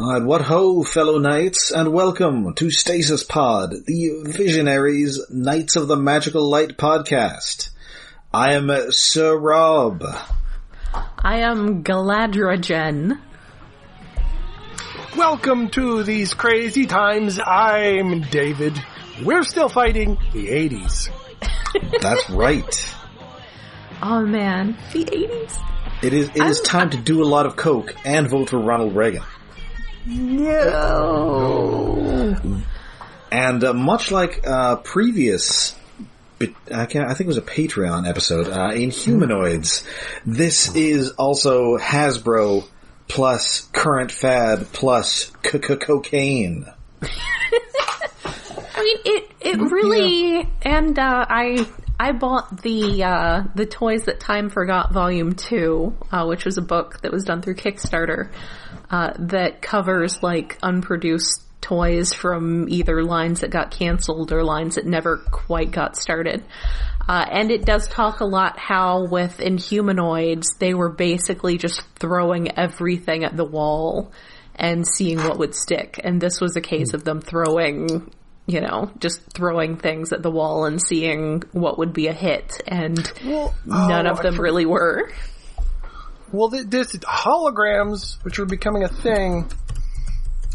And what ho, fellow knights, and welcome to Stasis Pod, the Visionaries Knights of the Magical Light podcast. I am Sir Rob. I am Galadriel. Welcome to these crazy times. I'm David. We're still fighting the 80s. That's right. Oh man, the 80s. It is time to do a lot of coke and vote for Ronald Reagan. No. And much like previous, I think it was a Patreon episode, in Humanoids, this is also Hasbro plus current fad plus cocaine. I mean, it really, yeah. And I bought the Toys That Time Forgot Volume 2, which was a book that was done through Kickstarter, that covers, like, unproduced toys from either lines that got canceled or lines that never quite got started. And it does talk a lot how with Inhumanoids, they were basically just throwing everything at the wall and seeing what would stick. And this was a case of them throwing, just throwing things at the wall and seeing what would be a hit. And none of them really were. Well, this holograms, which were becoming a thing,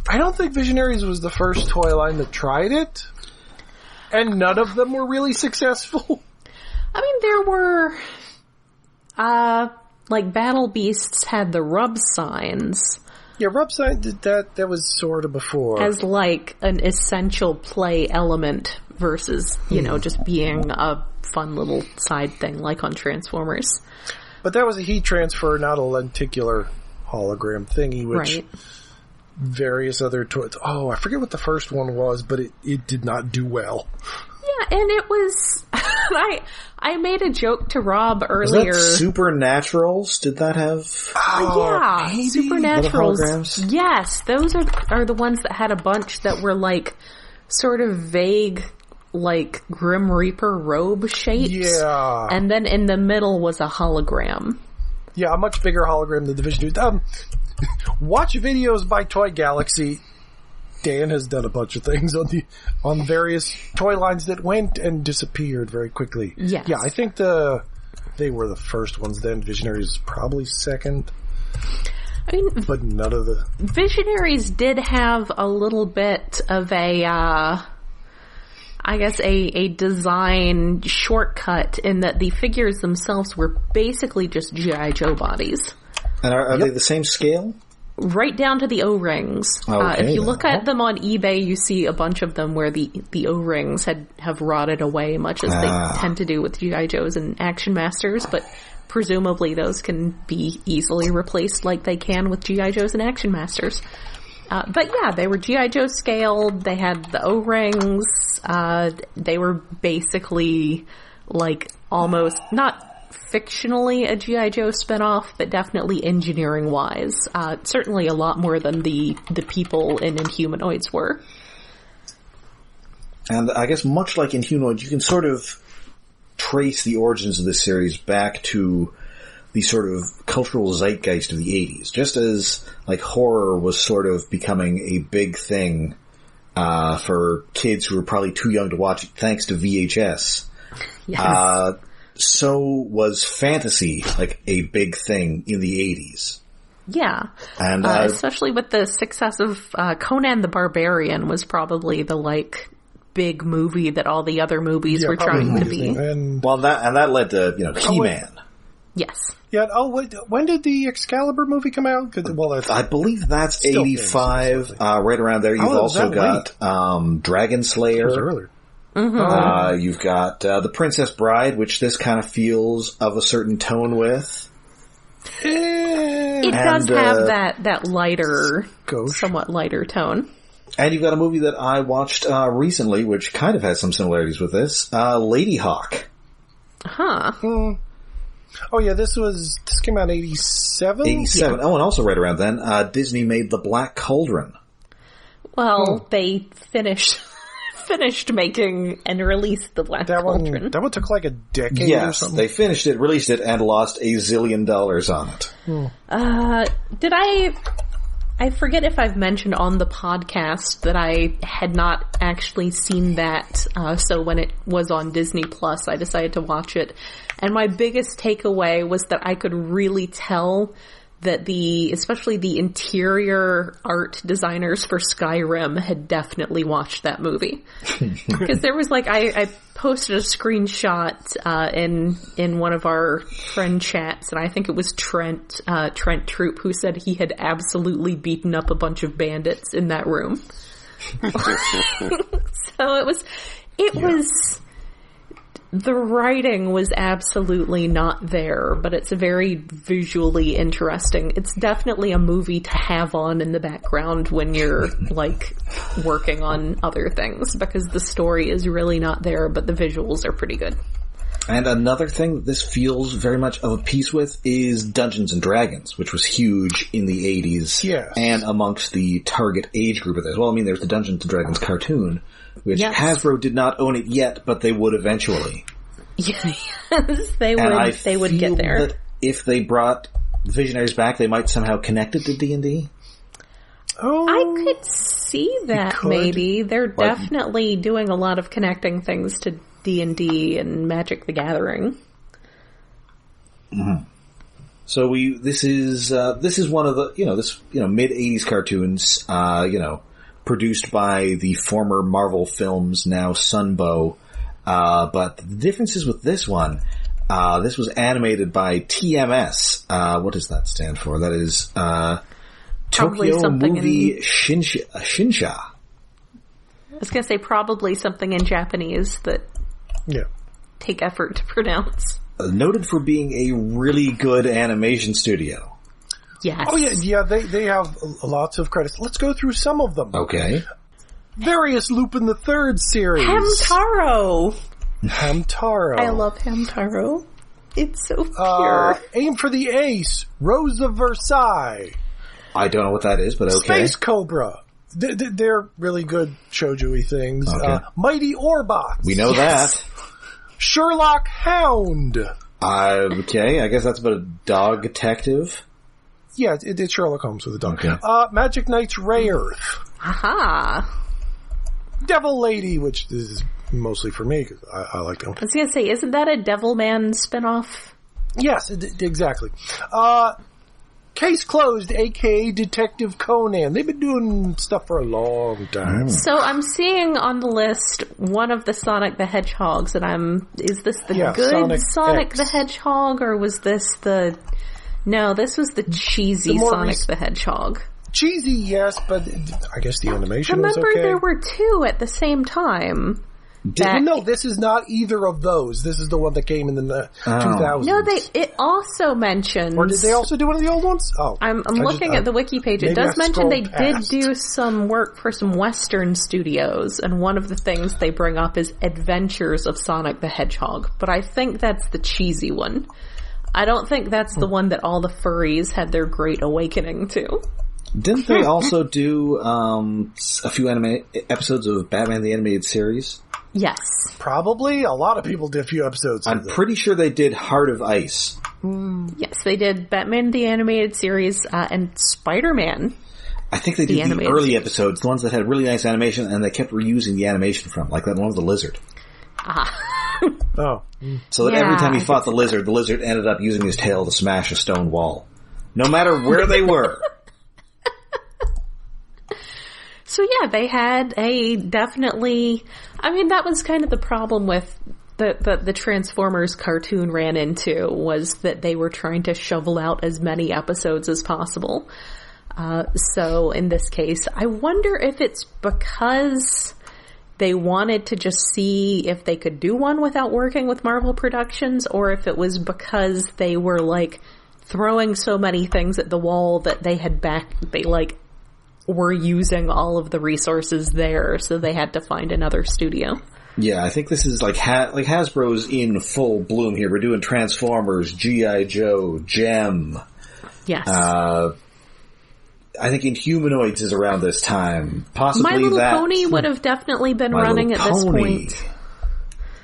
I don't think Visionaries was the first toy line that tried it. And none of them were really successful. I mean, there were, like, Battle Beasts had the rub signs. Yeah, rub signs, that was sort of before. As, like, an essential play element versus, just being a fun little side thing, like on Transformers. But that was a heat transfer, not a lenticular hologram thingy, which various other toys... Oh, I forget what the first one was, but it did not do well. Yeah, and it was... I made a joke to Rob earlier. Was that Supernaturals? Did that have... yeah, maybe? Supernaturals. Yes, those are the ones that had a bunch that were, like, sort of vague... like Grim Reaper robe shapes. Yeah. And then in the middle was a hologram. Yeah, a much bigger hologram than the Vision. Watch videos by Toy Galaxy. Dan has done a bunch of things on various toy lines that went and disappeared very quickly. Yes. Yeah, I think they were the first ones then. Visionaries probably second. I mean, but none of the... Visionaries did have a little bit of a design shortcut in that the figures themselves were basically just G.I. Joe bodies. And are they the same scale? Right down to the O-rings. Okay, if you look at them on eBay, you see a bunch of them where the O-rings have rotted away, much as they tend to do with G.I. Joes and Action Masters, but presumably those can be easily replaced like they can with G.I. Joes and Action Masters. But yeah, they were G.I. Joe scaled, they had the O-rings, they were basically, like, almost, not fictionally a G.I. Joe spinoff, but definitely engineering-wise. Certainly a lot more than the people in Inhumanoids were. And I guess much like Inhumanoids, you can sort of trace the origins of this series back to the sort of cultural zeitgeist of the 80s. Just as, like, horror was sort of becoming a big thing for kids who were probably too young to watch it thanks to VHS. Yes. So was fantasy, like, a big thing in the 80s. Yeah. And especially with the success of Conan the Barbarian was probably the, like, big movie that all the other movies were trying to be. That led to, He-Man. Yes. Yeah. Oh, wait, when did the Excalibur movie come out? I believe that's 85, right around there. You've also got Dragon Slayer. That was earlier. Mm-hmm. You've got The Princess Bride, which this kind of feels of a certain tone with. It does have that lighter, somewhat lighter tone. And you've got a movie that I watched recently, which kind of has some similarities with this, Lady Hawk. Huh. Oh yeah, this came out in 87? 87. Yeah. Oh, and also right around then, Disney made The Black Cauldron. Well, they finished making and released The Black Cauldron. That one took like a decade or something? Yes, they finished it, released it, and lost $1 zillion on it. Did I I forget if I've mentioned on the podcast that I had not actually seen that, so when it was on Disney Plus, I decided to watch it. And my biggest takeaway was that I could really tell that especially the interior art designers for Skyrim had definitely watched that movie. Because there was I posted a screenshot in one of our friend chats, and I think it was Trent Troop, who said he had absolutely beaten up a bunch of bandits in that room. So it was the writing was absolutely not there, but it's a very visually interesting. It's definitely a movie to have on in the background when you're, working on other things, because the story is really not there, but the visuals are pretty good. And another thing that this feels very much of a piece with is Dungeons & Dragons, which was huge in the 80s. Yes. And amongst the target age group of this. Well, I mean, there's the Dungeons & Dragons cartoon, which Hasbro did not own it yet, but they would eventually. Yes, they would get there. That if they brought Visionaries back, they might somehow connect it to D&D. Oh, I could see that, maybe. They're definitely doing a lot of connecting things to D&D and Magic the Gathering. Mm-hmm. So this is one of the, mid-80s cartoons, produced by the former Marvel Films, now Sunbow. But the differences with this one, this was animated by TMS. What does that stand for? That is, Tokyo Movie Shinsha. I was gonna say probably something in Japanese that take effort to pronounce. Noted for being a really good animation studio. Yes. Oh yeah, they have lots of credits. Let's go through some of them. Okay. Various Lupin the Third series. Hamtaro! I love Hamtaro. It's so pure. Aim for the Ace. Rose of Versailles. I don't know what that is, but okay. Space Cobra. They're really good shoujo-y things. Okay. Mighty Orbots. We know that. Sherlock Hound. Okay, I guess that's about a dog detective. Yeah, it's Sherlock Holmes with a dog. Okay. Magic Knights Ray Earth. Aha. Devil Lady, which is mostly for me, because I like them. I was going to say, isn't that a Devilman spinoff? Yes, exactly. Case Closed, a.k.a. Detective Conan. They've been doing stuff for a long time. So I'm seeing on the list one of the Sonic the Hedgehogs, and is this the good Sonic the Hedgehog, or was this no, this was the cheesy Sonic the Hedgehog. Cheesy, yes, but I guess the animation was okay. Remember, there were two at the same time. No, this is not either of those. This is the one that came in the 2000s. No, it also mentions... Or did they also do one of the old ones? Oh. I'm looking at the wiki page. It does mention they did do some work for some Western studios, and one of the things they bring up is Adventures of Sonic the Hedgehog. But I think that's the cheesy one. I don't think that's the one that all the furries had their great awakening to. Didn't they also do a few episodes of Batman the Animated Series? Yes. Probably. A lot of people did a few episodes. I'm pretty sure they did Heart of Ice. Yes, they did Batman the Animated Series and Spider-Man. I think they did the early episodes, the ones that had really nice animation, and they kept reusing the animation from, like that one with the lizard. Oh. So that every time he fought the lizard ended up using his tail to smash a stone wall. No matter where they were. So yeah, they had definitely, I mean, that was kind of the problem with the Transformers cartoon ran into, was that they were trying to shovel out as many episodes as possible. So in this case, I wonder if it's because they wanted to just see if they could do one without working with Marvel Productions, or if it was because they were throwing so many things at the wall that they were using all of the resources there, so they had to find another studio. Yeah, I think this is Hasbro's in full bloom here. We're doing Transformers, G.I. Joe, Gem. Yes. I think Inhumanoids is around this time. Possibly My Little Pony would have definitely been running at this point.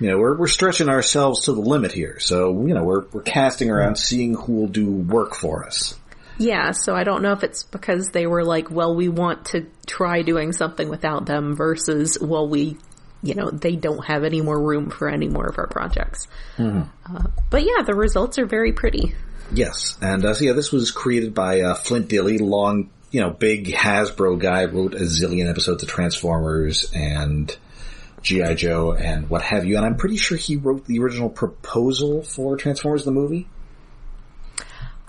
We're stretching ourselves to the limit here. So, we're casting around, seeing who will do work for us. Yeah, so I don't know if it's because they were like, well, we want to try doing something without them versus, well, they don't have any more room for any more of our projects. Mm-hmm. But yeah, the results are very pretty. Yes, and this was created by Flint Dille, big Hasbro guy, wrote a zillion episodes of Transformers and G.I. Joe and what have you, and I'm pretty sure he wrote the original proposal for Transformers the movie.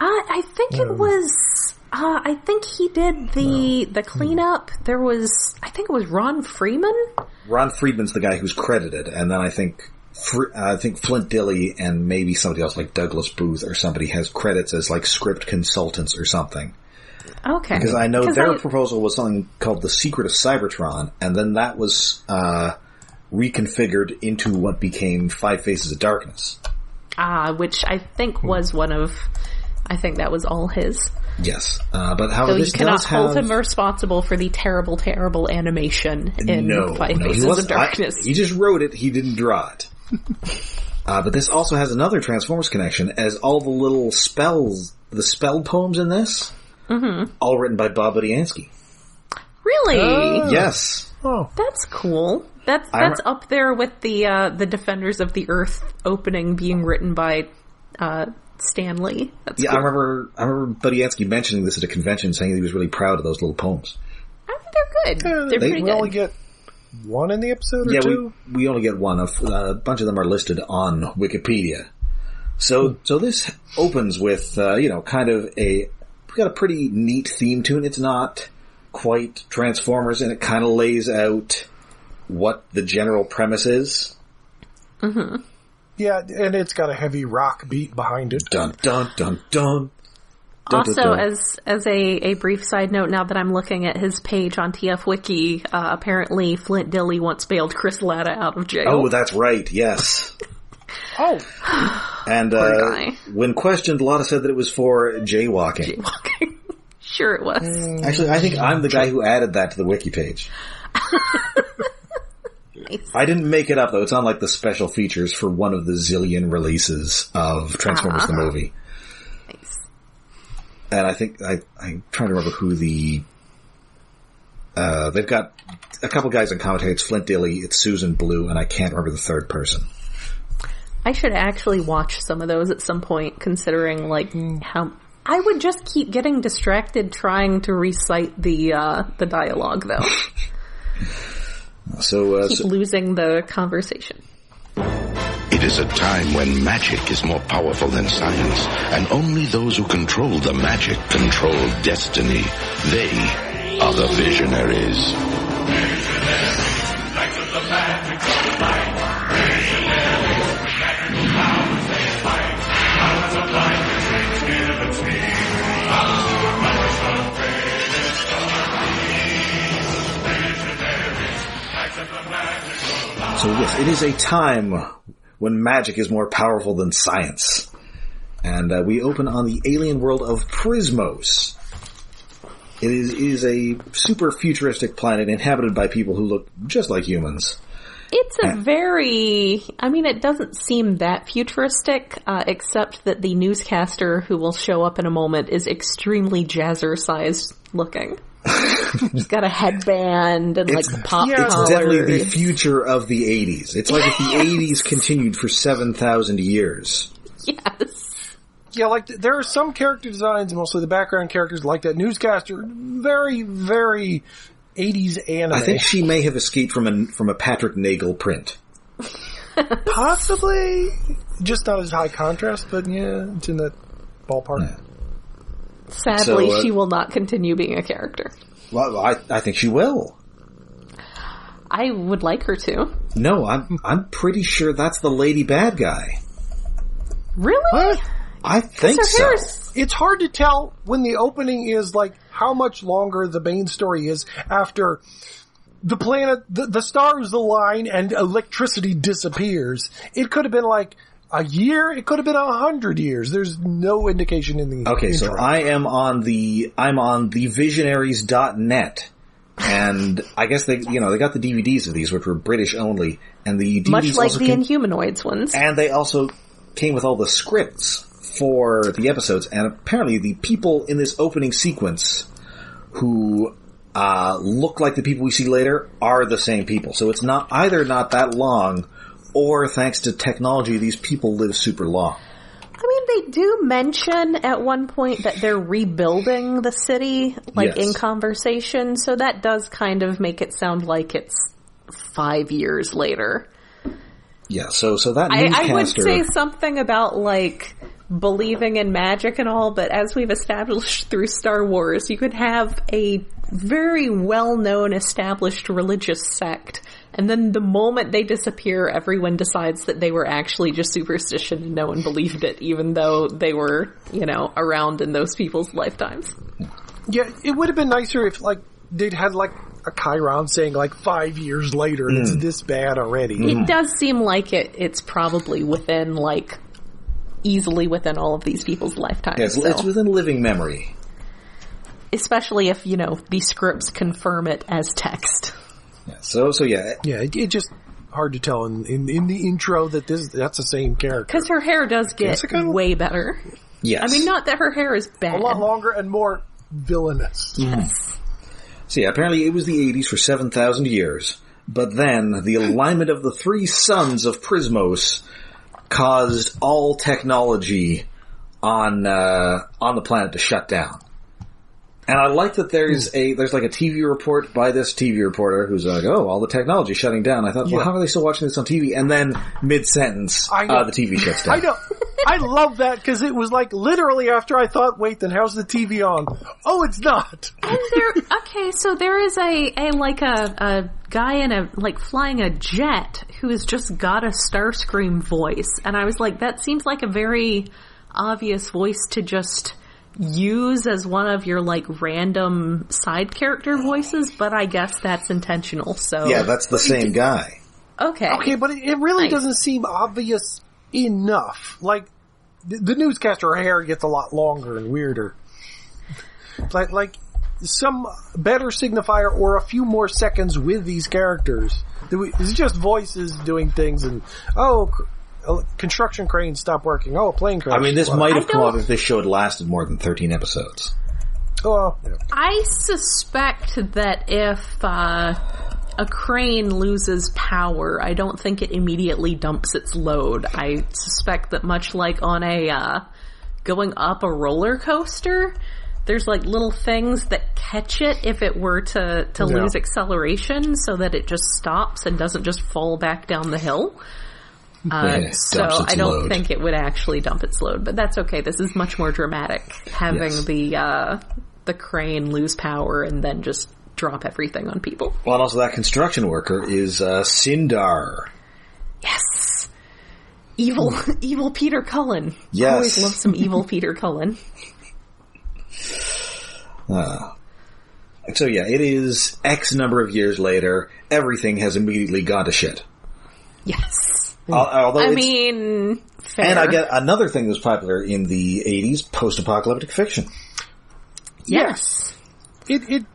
I think it was... I think he did the cleanup. There was... I think it was Ron Freeman? Ron Freeman's the guy who's credited, and then I think Flint Dille and maybe somebody else like Douglas Booth or somebody has credits as like script consultants or something. Okay. Because I know their proposal was something called The Secret of Cybertron, and then that was reconfigured into what became Five Faces of Darkness. Which I think was one of... I think that was all his. Yes. But however, so this you cannot does have... hold him responsible for the terrible, terrible animation in Five Faces of Darkness. He just wrote it, he didn't draw it. But this also has another Transformers connection, as all the little spells, the spell poems in this, all written by Bob Budiansky. Really? Yes. Oh. That's cool. That's up there with the Defenders of the Earth opening being written by Stanley. That's cool. I remember Budiansky mentioning this at a convention, saying he was really proud of those little poems. I think they're good. They're pretty good. We only get one in the episode or two? We only get one. A bunch of them are listed on Wikipedia. So this opens with, kind of we've got a pretty neat theme to it. It's not quite Transformers, and it kind of lays out what the general premise is. Mm-hmm. Yeah, and it's got a heavy rock beat behind it. Dun, dun, dun, dun. Also, as a brief side note, now that I'm looking at his page on TF Wiki, apparently Flint Dille once bailed Chris Latta out of jail. Oh, that's right, yes. Oh. And when questioned, Latta said that it was for jaywalking. Jaywalking. Sure it was. Actually, I think I'm the guy who added that to the wiki page. Nice. I didn't make it up, though. It's on, the special features for one of the zillion releases of Transformers the movie. Nice. And I think, I'm trying to remember who they've got a couple guys on commentary. It's Flint Dille, it's Susan Blue, and I can't remember the third person. I should actually watch some of those at some point, considering, how... I would just keep getting distracted trying to recite the dialogue, though. Keep losing the conversation. It is a time when magic is more powerful than science, and only those who control the magic control destiny. They are the Visionaries. So yes, it is a time when magic is more powerful than science. And we open on the alien world of Prysmos. It is a super futuristic planet inhabited by people who look just like humans. It's a it doesn't seem that futuristic, except that the newscaster who will show up in a moment is extremely jazzercise looking. He's got a headband and pop collar. It's definitely the future of the 80s. It's like if the 80s continued for 7,000 years. Yes. Yeah, there are some character designs, mostly the background characters, like that newscaster, very, very 80s anime. I think she may have escaped from a Patrick Nagel print. Possibly. Just not as high contrast, but yeah, it's in that ballpark. Yeah. Sadly, she will not continue being a character. Well, I think she will. I would like her to. No, I'm pretty sure that's the lady bad guy. Really? What? I think so. It's hard to tell when the opening is how much longer the main story is after the planet, the stars align and electricity disappears. It could have been a year, it could have been 100 years. There's no indication in the Okay, intro. so I'm on the Visionaries.net, and I guess they got the DVDs of these, which were British only, and the DVDs much like the Inhumanoids ones. And they also came with all the scripts for the episodes, and apparently the people in this opening sequence who look like the people we see later are the same people. So it's not either not that long, or thanks to technology, these people live super long. I mean, they do mention at one point that they're rebuilding the city, like, in conversation, so that does kind of make it sound like it's 5 years later. Yeah, so that newscaster... I would say something about, like, believing in magic and all, but as we've established through Star Wars, you could have a very well-known established religious sect, and then the moment they disappear, everyone decides that they were actually just superstition and no one believed it, even though they were, around in those people's lifetimes. Yeah, it would have been nicer if, like, they'd had, like, a Chiron saying, like, 5 years later, and it's this bad already. It does seem like it's probably within, like, easily within all of these people's lifetimes. Yeah, it's within living memory. Especially if, these scripts confirm it as text. Yeah, so yeah. Yeah, it just hard to tell in the intro that that's the same character. Because her hair does get way better. Yes. I mean, not that her hair is bad. A lot longer and more villainous. Yes. So yeah, apparently it was the 80s for 7,000 years, but then the alignment of the three suns of Prysmos caused all technology on the planet to shut down. And I like that there's like a TV report by this TV reporter who's like, oh, all the technology shutting down. I thought, well, how are they still watching this on TV? And then mid-sentence, the TV shuts down. I know. I love that because it was like literally after I thought, wait, then how's the TV on? Oh, it's not. And so there is a guy flying a jet who has just got a Starscream voice. And I was like, that seems like a very obvious voice to just use as one of your, like, random side character voices, but I guess that's intentional, so... Yeah, that's the same guy. Okay, but it really doesn't seem obvious enough. Like, the newscaster hair gets a lot longer and weirder. Like some better signifier or a few more seconds with these characters. It's just voices doing things and, construction crane stopped working. Oh, a plane crash. I mean, this might have come up if this show had lasted more than 13 episodes. Oh, yeah. I suspect that if a crane loses power, I don't think it immediately dumps its load. I suspect that much like on a going up a roller coaster, there's like little things that catch it if it were to lose acceleration so that it just stops and doesn't just fall back down the hill. So I don't think it would actually dump its load, but that's okay. This is much more dramatic, having the crane lose power and then just drop everything on people. Well, and also that construction worker is Sindar. Yes. Evil Peter Cullen. Yes. Always love some evil Peter Cullen. So yeah, it is X number of years later. Everything has immediately gone to shit. Yes. Although fair. And I get another thing that was popular in the 80s, post-apocalyptic fiction. Yes. It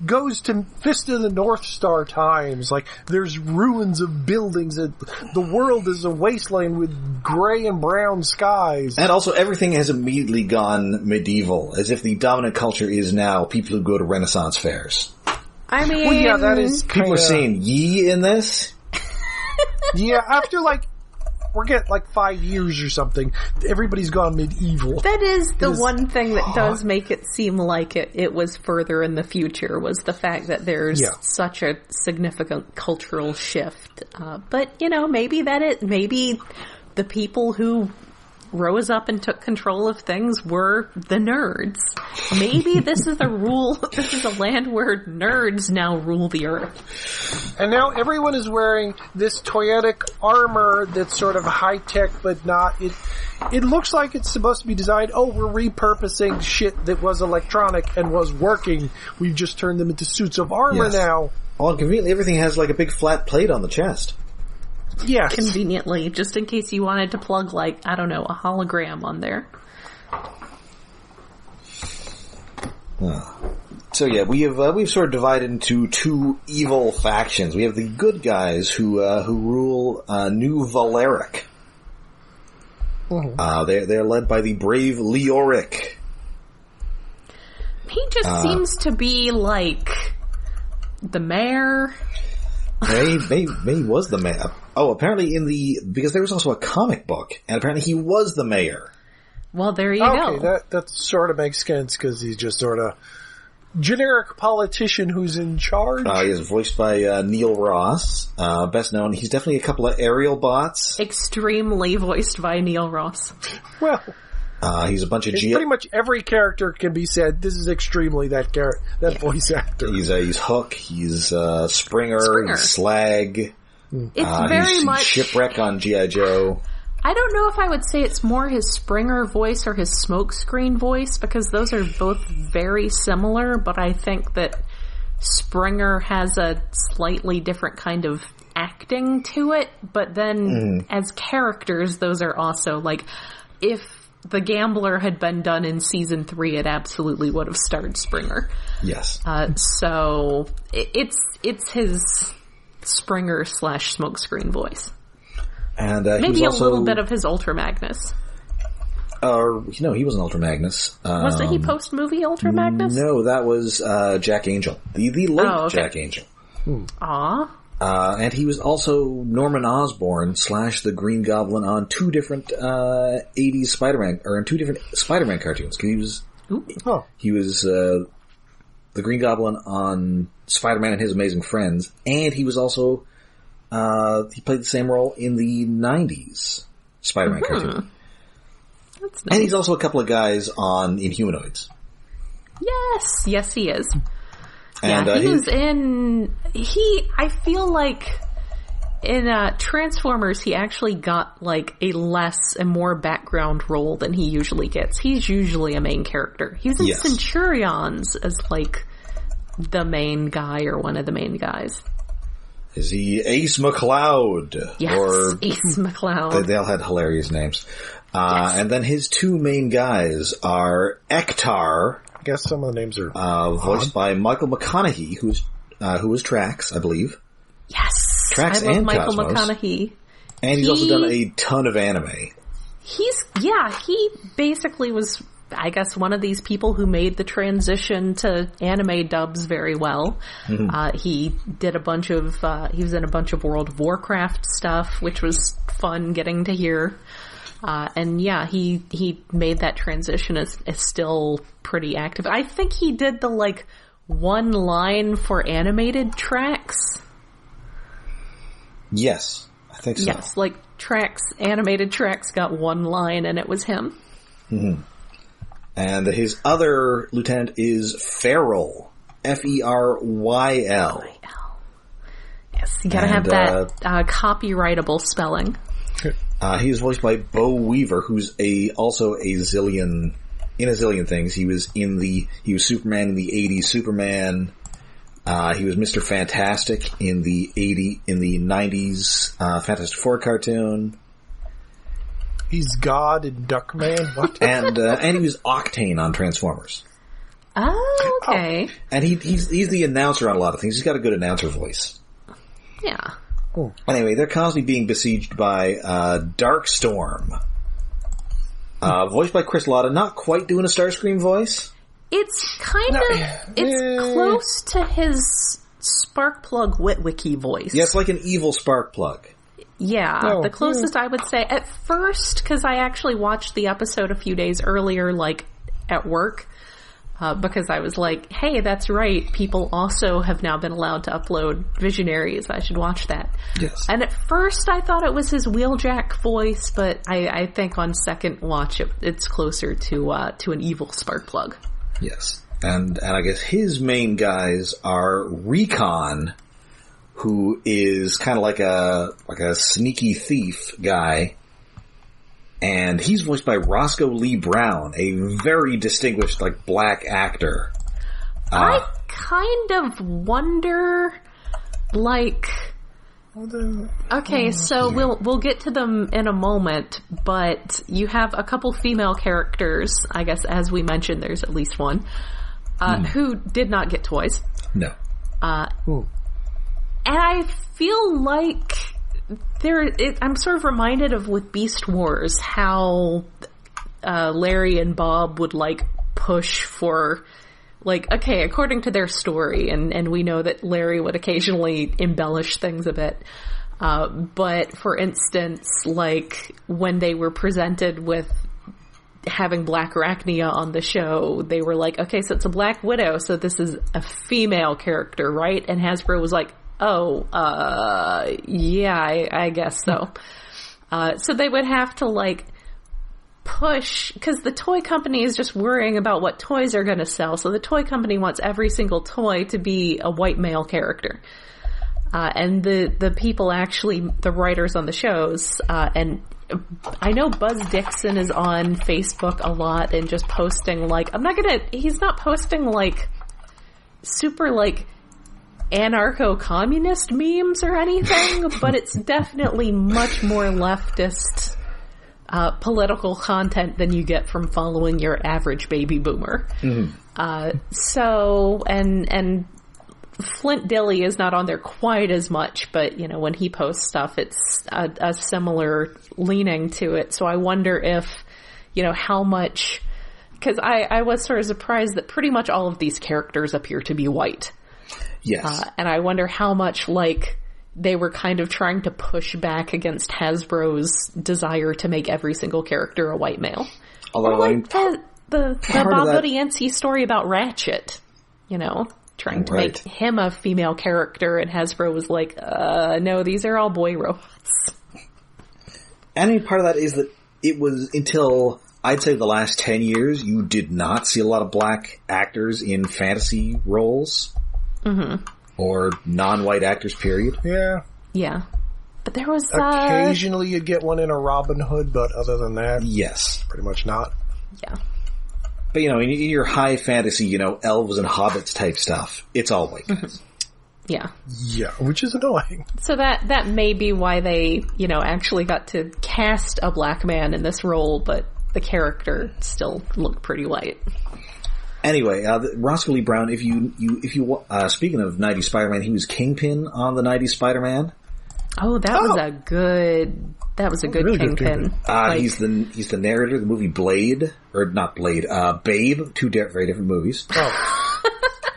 goes to Fist of the North Star times. Like, there's ruins of buildings. The world is a wasteland with gray and brown skies. And also everything has immediately gone medieval, as if the dominant culture is now people who go to Renaissance fairs. I mean... Well, yeah, that is people are saying ye in this. Yeah, after forget 5 years or something, everybody's gone medieval. That is the one thing that does make it seem like it was further in the future, was the fact that there's such a significant cultural shift. But, maybe the people who rose up and took control of things were the nerds. Maybe this is a land where nerds now rule the earth. And now everyone is wearing this toyetic armor that's sort of high-tech, but not. It looks like it's supposed to be designed, we're repurposing shit that was electronic and was working. We've just turned them into suits of armor now. Oh, and conveniently, everything has a big flat plate on the chest. Yes. Conveniently, just in case you wanted to plug, a hologram on there. So yeah, we've sort of divided into two evil factions. We have the good guys who rule New Valarak. They're led by the brave Leoric. He just seems to be like the mayor. Maybe he was the mayor. Oh, apparently because there was also a comic book, and apparently he was the mayor. Well, there you go. Okay, that sort of makes sense, because he's just sort of generic politician who's in charge. He is voiced by Neil Ross. Best known, he's definitely a couple of aerial bots. Extremely voiced by Neil Ross. Well, he's a bunch of pretty much every character can be said, this is extremely that voice actor. He's Hook, he's Springer, he's Slag. It's very much Shipwreck on G.I. Joe. I don't know if I would say it's more his Springer voice or his Smokescreen voice, because those are both very similar, but I think that Springer has a slightly different kind of acting to it, but then as characters, those are also, like, if The Gambler had been done in season 3, it absolutely would have starred Springer. Yes. So it's his Springer / Smokescreen voice. And maybe a little bit of his Ultra Magnus. No, he wasn't Ultra Magnus. Wasn't he post-movie Ultra Magnus? No, that was Jack Angel. The late Jack Angel. Aw. And he was also Norman Osborn / the Green Goblin on 2 different 80s Spider-Man, or in 2 different Spider-Man cartoons. He was the Green Goblin on Spider-Man and His Amazing Friends, and he was also he played the same role in the 90s Spider-Man cartoon. That's nice. And he's also a couple of guys on Inhumanoids. Yes, he is. And, he was in... I feel like in Transformers, he actually got, like, a more background role than he usually gets. He's usually a main character. He's in Centurions as, like, the main guy or one of the main guys. Is he Ace McCloud? Yes, or Ace McCloud. They all had hilarious names. And then his 2 main guys are Ektar. I guess some of the names are voiced by Michael McConaughey, who was Trax, I believe. Yes, Trax I love and Michael Cosmos. McConaughey. And he's also done a ton of anime. He basically was, I guess, one of these people who made the transition to anime dubs very well. He did he was in a bunch of World of Warcraft stuff, which was fun getting to hear. And he made that transition is still pretty active. I think he did the, like, 1 line for animated tracks. Yes, I think so. Yes, like animated tracks got 1 line and it was him. And his other lieutenant is Feryl. F-E-R-Y-L. Yes, you gotta have that copyrightable spelling. He was voiced by Bo Weaver, who's also a zillion things. He was Superman in the 80s Superman. He was Mr. Fantastic in the 90s Fantastic Four cartoon. He's God in Duckman. What? And he was Octane on Transformers. Oh, okay. And he's the announcer on a lot of things. He's got a good announcer voice. Yeah. Cool. Anyway, they're constantly being besieged by Darkstorm. Voiced by Chris Latta, not quite doing a Starscream voice. It's it's close to his Sparkplug Witwicky voice. Yeah, it's like an evil Sparkplug. Yeah, the closest I would say. At first, because I actually watched the episode a few days earlier, like, at work, because I was like, hey, that's right, people also have now been allowed to upload Visionaries, I should watch that. Yes. And at first I thought it was his Wheeljack voice, but I think on second watch it's closer to an evil Sparkplug. Yes. And I guess his main guys are Recon, who is kind of like a sneaky thief guy, and he's voiced by Roscoe Lee Brown, a very distinguished, like, black actor. I kind of wonder, like, okay, so we'll get to them in a moment, but you have a couple female characters, I guess, as we mentioned, there's at least one, who did not get toys. No. And I feel like I'm sort of reminded of with Beast Wars how Larry and Bob would like push for, like, okay, according to their story, and we know that Larry would occasionally embellish things a bit. But for instance, like when they were presented with having Black Arachnia on the show, they were like, okay, so it's a Black Widow, so this is a female character, right? And Hasbro was like, oh, yeah, I guess so. So they would have to like push, because the toy company is just worrying about what toys are going to sell, so the toy company wants every single toy to be a white male character. And the people actually, the writers on the shows, and I know Buzz Dixon is on Facebook a lot and just posting like, he's not posting like super like anarcho-communist memes or anything, but it's definitely much more leftist political content than you get from following your average baby boomer. Mm-hmm. So, and Flint Dilley is not on there quite as much, but, you know, when he posts stuff, it's a similar leaning to it. So I wonder if, you know, how much, because I was sort of surprised that pretty much all of these characters appear to be white. Yes. And I wonder how much, like, they were kind of trying to push back against Hasbro's desire to make every single character a white male. Although, like the Bob Budiansky story about Ratchet, you know, trying to make him a female character, and Hasbro was like, no, these are all boy robots. And I mean, part of that is that it was until, I'd say, the last 10 years, you did not see a lot of black actors in fantasy roles. Mm-hmm. Or non-white actors, period. Yeah. Yeah. But there was... Occasionally you'd get one in a Robin Hood, but other than that... Yes. Pretty much not. Yeah. But, you know, in your high fantasy, you know, elves and hobbits type stuff, it's all white guys. Mm-hmm. Yeah. Yeah, which is annoying. So that may be why they, you know, actually got to cast a black man in this role, but the character still looked pretty white. Anyway, Roscoe Lee Brown, if you speaking of 90s Spider-Man, he was Kingpin on the 90s Spider-Man. Oh, that was a good really Kingpin. He's the narrator of the movie Blade, or not Blade, Babe, two very different movies. Oh.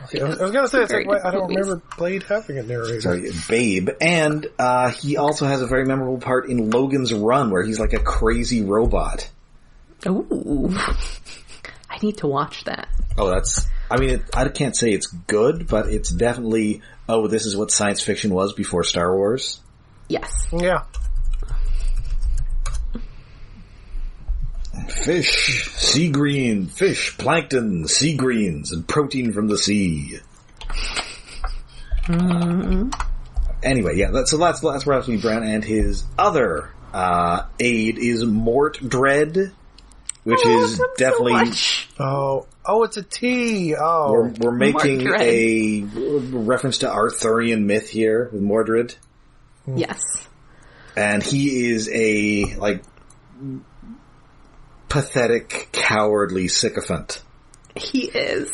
Okay, I was going to say, it's like, I don't remember Blade having a narrator. Sorry, Babe. And he also has a very memorable part in Logan's Run, where he's like a crazy robot. Ooh. I need to watch that. Oh, I can't say it's good, but it's definitely, this is what science fiction was before Star Wars. Yes. Yeah. Fish, sea green, fish, plankton, sea greens, and protein from the sea. Mm-hmm. Anyway, yeah, that's Roscoe Lee Brown, and his other aide is Mort Dread, which is definitely... So Oh, it's a T. Oh. We're making a reference to Arthurian myth here with Mordred. Yes. And he is a, like, pathetic, cowardly sycophant. He is.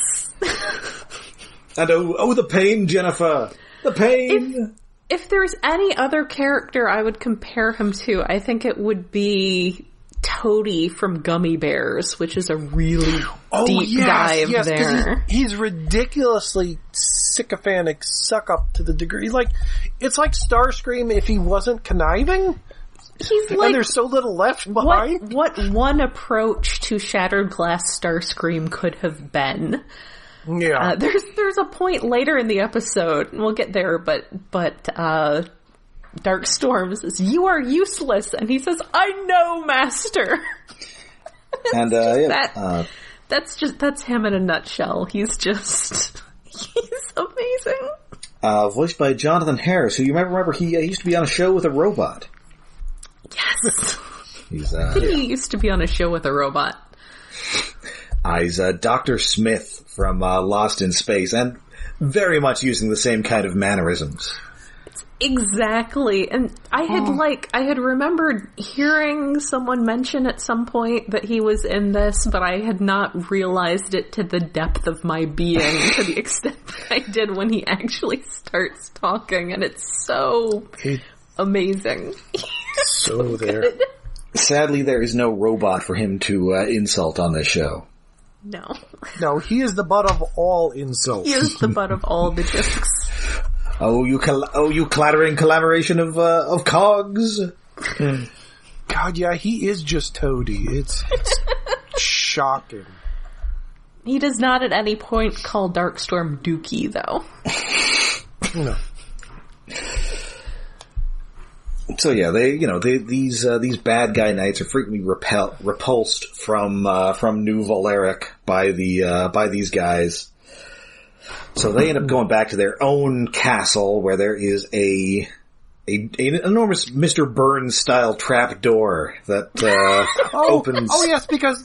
And the pain, Jennifer! The pain! If there's any other character I would compare him to, I think it would be Toady from Gummy Bears, which is a really deep dive there. He's ridiculously sycophantic, suck up to the degree. It's like Starscream if he wasn't conniving. He's like, and there's so little left behind. What one approach to Shattered Glass Starscream could have been. Yeah. There's a point later in the episode, and we'll get there, but Darkstorm says, "You are useless," and he says, "I know, Master." And that's him in a nutshell. He's amazing. Voiced by Jonathan Harris, who you might remember, he used to be on a show with a robot. Yes. He used to be on a show with a robot. He's Dr. Smith from Lost in Space, and very much using the same kind of mannerisms. Exactly. And I had remembered hearing someone mention at some point that he was in this, but I had not realized it to the depth of my being to the extent that I did when he actually starts talking, and it's so amazing. So there. Good. Sadly, there is no robot for him to insult on this show. No. No, he is the butt of all insults. He is the butt of all the jokes. Oh, you clattering collaboration of cogs. God, yeah, he is just Toady. It's shocking. He does not at any point call Darkstorm Dookie, though. No. So yeah, these bad guy knights are frequently repulsed from New Valarak by these guys. So they end up going back to their own castle where there is an enormous Mr. Burns style trap door that opens. Oh yes, because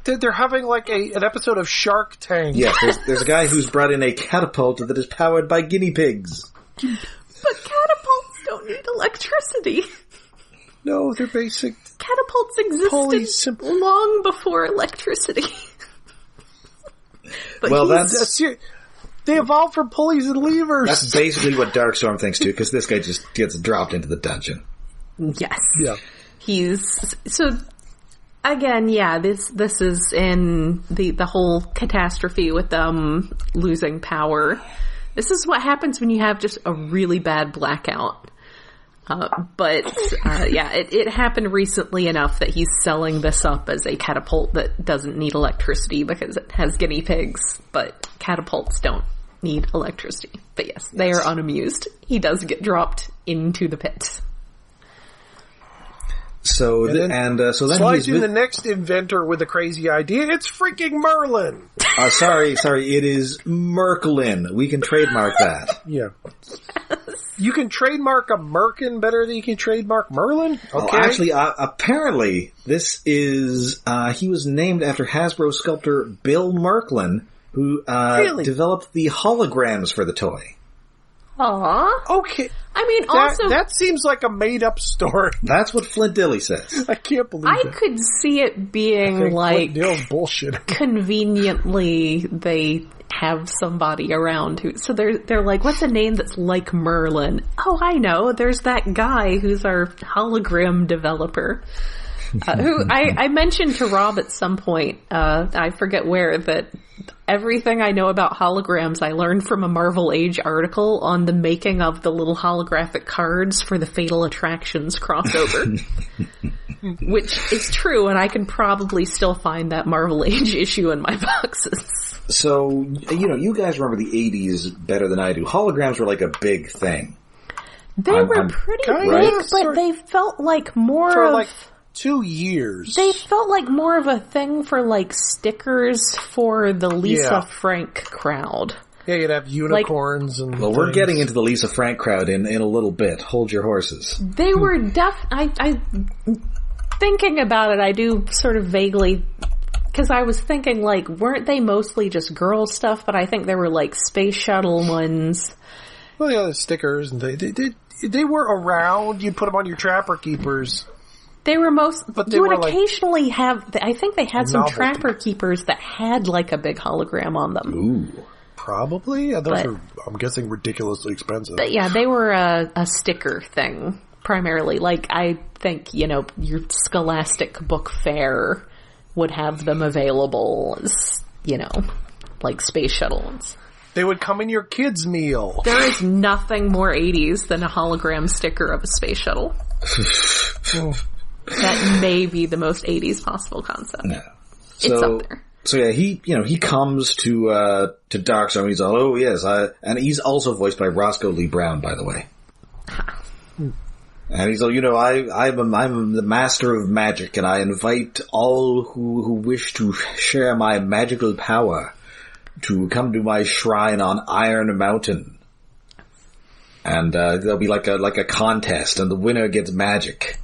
they're having like an episode of Shark Tank. Yes, there's a guy who's brought in a catapult that is powered by guinea pigs. But catapults don't need electricity. No, they're basic. Catapults existed long before electricity. But well, they evolved from pulleys and levers. That's basically what Darkstorm thinks too, because this guy just gets dropped into the dungeon. Yes. Yeah. Again, yeah, this is in the whole catastrophe with them losing power. This is what happens when you have just a really bad blackout. It happened recently enough that he's selling this up as a catapult that doesn't need electricity because it has guinea pigs, but catapults don't need electricity. But yes, they are unamused. He does get dropped into the pit. So then slides in the next inventor with a crazy idea. It's freaking Merlin. Sorry, it is Merklynn. We can trademark that. Yeah. You can trademark a Merkin better than you can trademark Merlin? Okay. Oh, actually, apparently, this is, he was named after Hasbro sculptor Bill Merklynn, who developed the holograms for the toy. Aww. Okay. I mean, also... That seems like a made-up story. That's what Flint Dilly says. I can't believe it. I could see it being like... Flint Dill's bullshit. Conveniently, they have somebody around who... So they're like, what's a name that's like Merlin? Oh, I know. There's that guy who's our hologram developer. Who I mentioned to Rob at some point, I forget where, that everything I know about holograms I learned from a Marvel Age article on the making of the little holographic cards for the Fatal Attractions crossover. Which is true, and I can probably still find that Marvel Age issue in my boxes. So, you guys remember the 80s better than I do. Holograms were like a big thing. They were pretty big, but they felt like more of... like 2 years. They felt like more of a thing for like stickers for the Lisa Frank crowd. Yeah, you'd have unicorns and Well, we're getting into the Lisa Frank crowd in a little bit. Hold your horses. They were I thinking about it, I do sort of vaguely, because I was thinking like, weren't they mostly just girl stuff? But I think there were like space shuttle ones. Well, yeah, the stickers, and they were around. You'd put them on your Trapper Keepers. They were but you would occasionally have, I think they had some novelty. Trapper Keepers that had like a big hologram on them. Ooh. Probably. Yeah, those are, I'm guessing, ridiculously expensive. But yeah, they were a sticker thing, primarily. Like, I think, your Scholastic Book Fair would have them available as, like space shuttle ones. They would come in your kids' meal. There is nothing more 80s than a hologram sticker of a space shuttle. That may be the most 80s possible concept. Yeah. It's up there. So yeah, he comes to Darkstorm and he's all, oh yes, and he's also voiced by Roscoe Lee Brown, by the way. And he's all, I'm the master of magic, and I invite all who wish to share my magical power to come to my shrine on Iron Mountain. And there'll be like a contest, and the winner gets magic.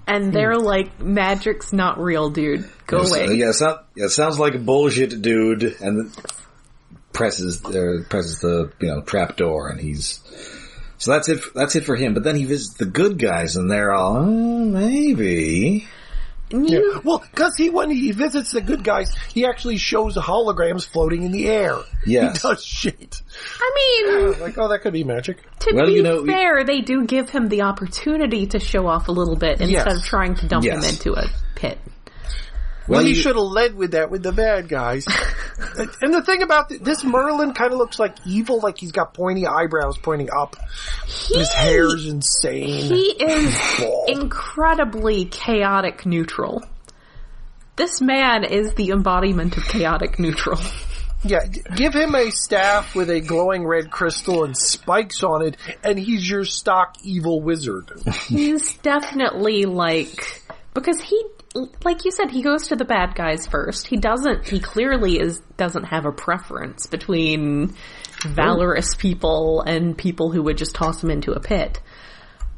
And they're like, magic's not real, dude. Go away. It sounds like bullshit, dude. And presses the trap door, and he's... So that's it for him. But then he visits the good guys, and they're all, maybe... Yeah. Well, because when he visits the good guys, he actually shows the holograms floating in the air. Yes. He does shit. I mean... like, that could be magic. To be fair, they do give him the opportunity to show off a little bit instead of trying to dump him into a pit. Well, he should have led with that with the bad guys. And the thing about this Merklynn kind of looks like evil, like he's got pointy eyebrows pointing up. His hair's insane. He is incredibly chaotic neutral. This man is the embodiment of chaotic neutral. Yeah, give him a staff with a glowing red crystal and spikes on it, and he's your stock evil wizard. He's definitely because he, like you said, he goes to the bad guys first. He clearly doesn't have a preference between valorous people and people who would just toss him into a pit.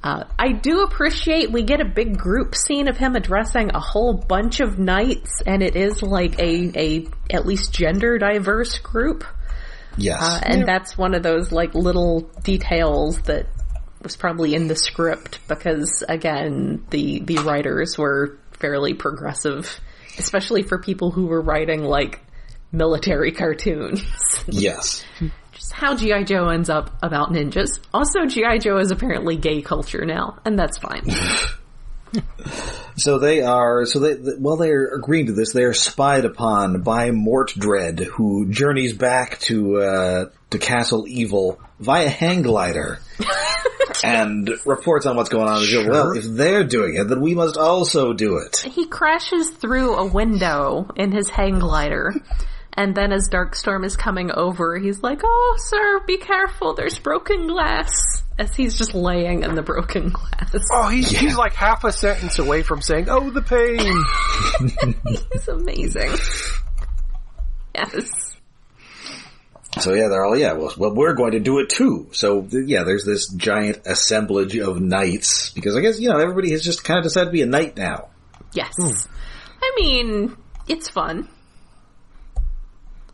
I do appreciate we get a big group scene of him addressing a whole bunch of knights, and it is like a at least gender diverse group. Yes. And that's one of those little details that was probably in the script because, again, the writers were fairly progressive, especially for people who were writing military cartoons. Yes. Just how G.I. Joe ends up about ninjas. Also, G.I. Joe is apparently gay culture now, and that's fine. While they're agreeing to this, they are spied upon by Mortdred, who journeys back to Castle Evil via hang glider. And reports on what's going on. Sure. Well, if they're doing it, then we must also do it. He crashes through a window in his hang glider. And then as Darkstorm is coming over, he's like, "Oh, sir, be careful, there's broken glass." As he's just laying in the broken glass. Oh, he's like half a sentence away from saying, "Oh, the pain." He's amazing. Yes. So they're all, well, we're going to do it too. So, there's this giant assemblage of knights. Because I guess, everybody has just kind of decided to be a knight now. Yes. I mean, it's fun.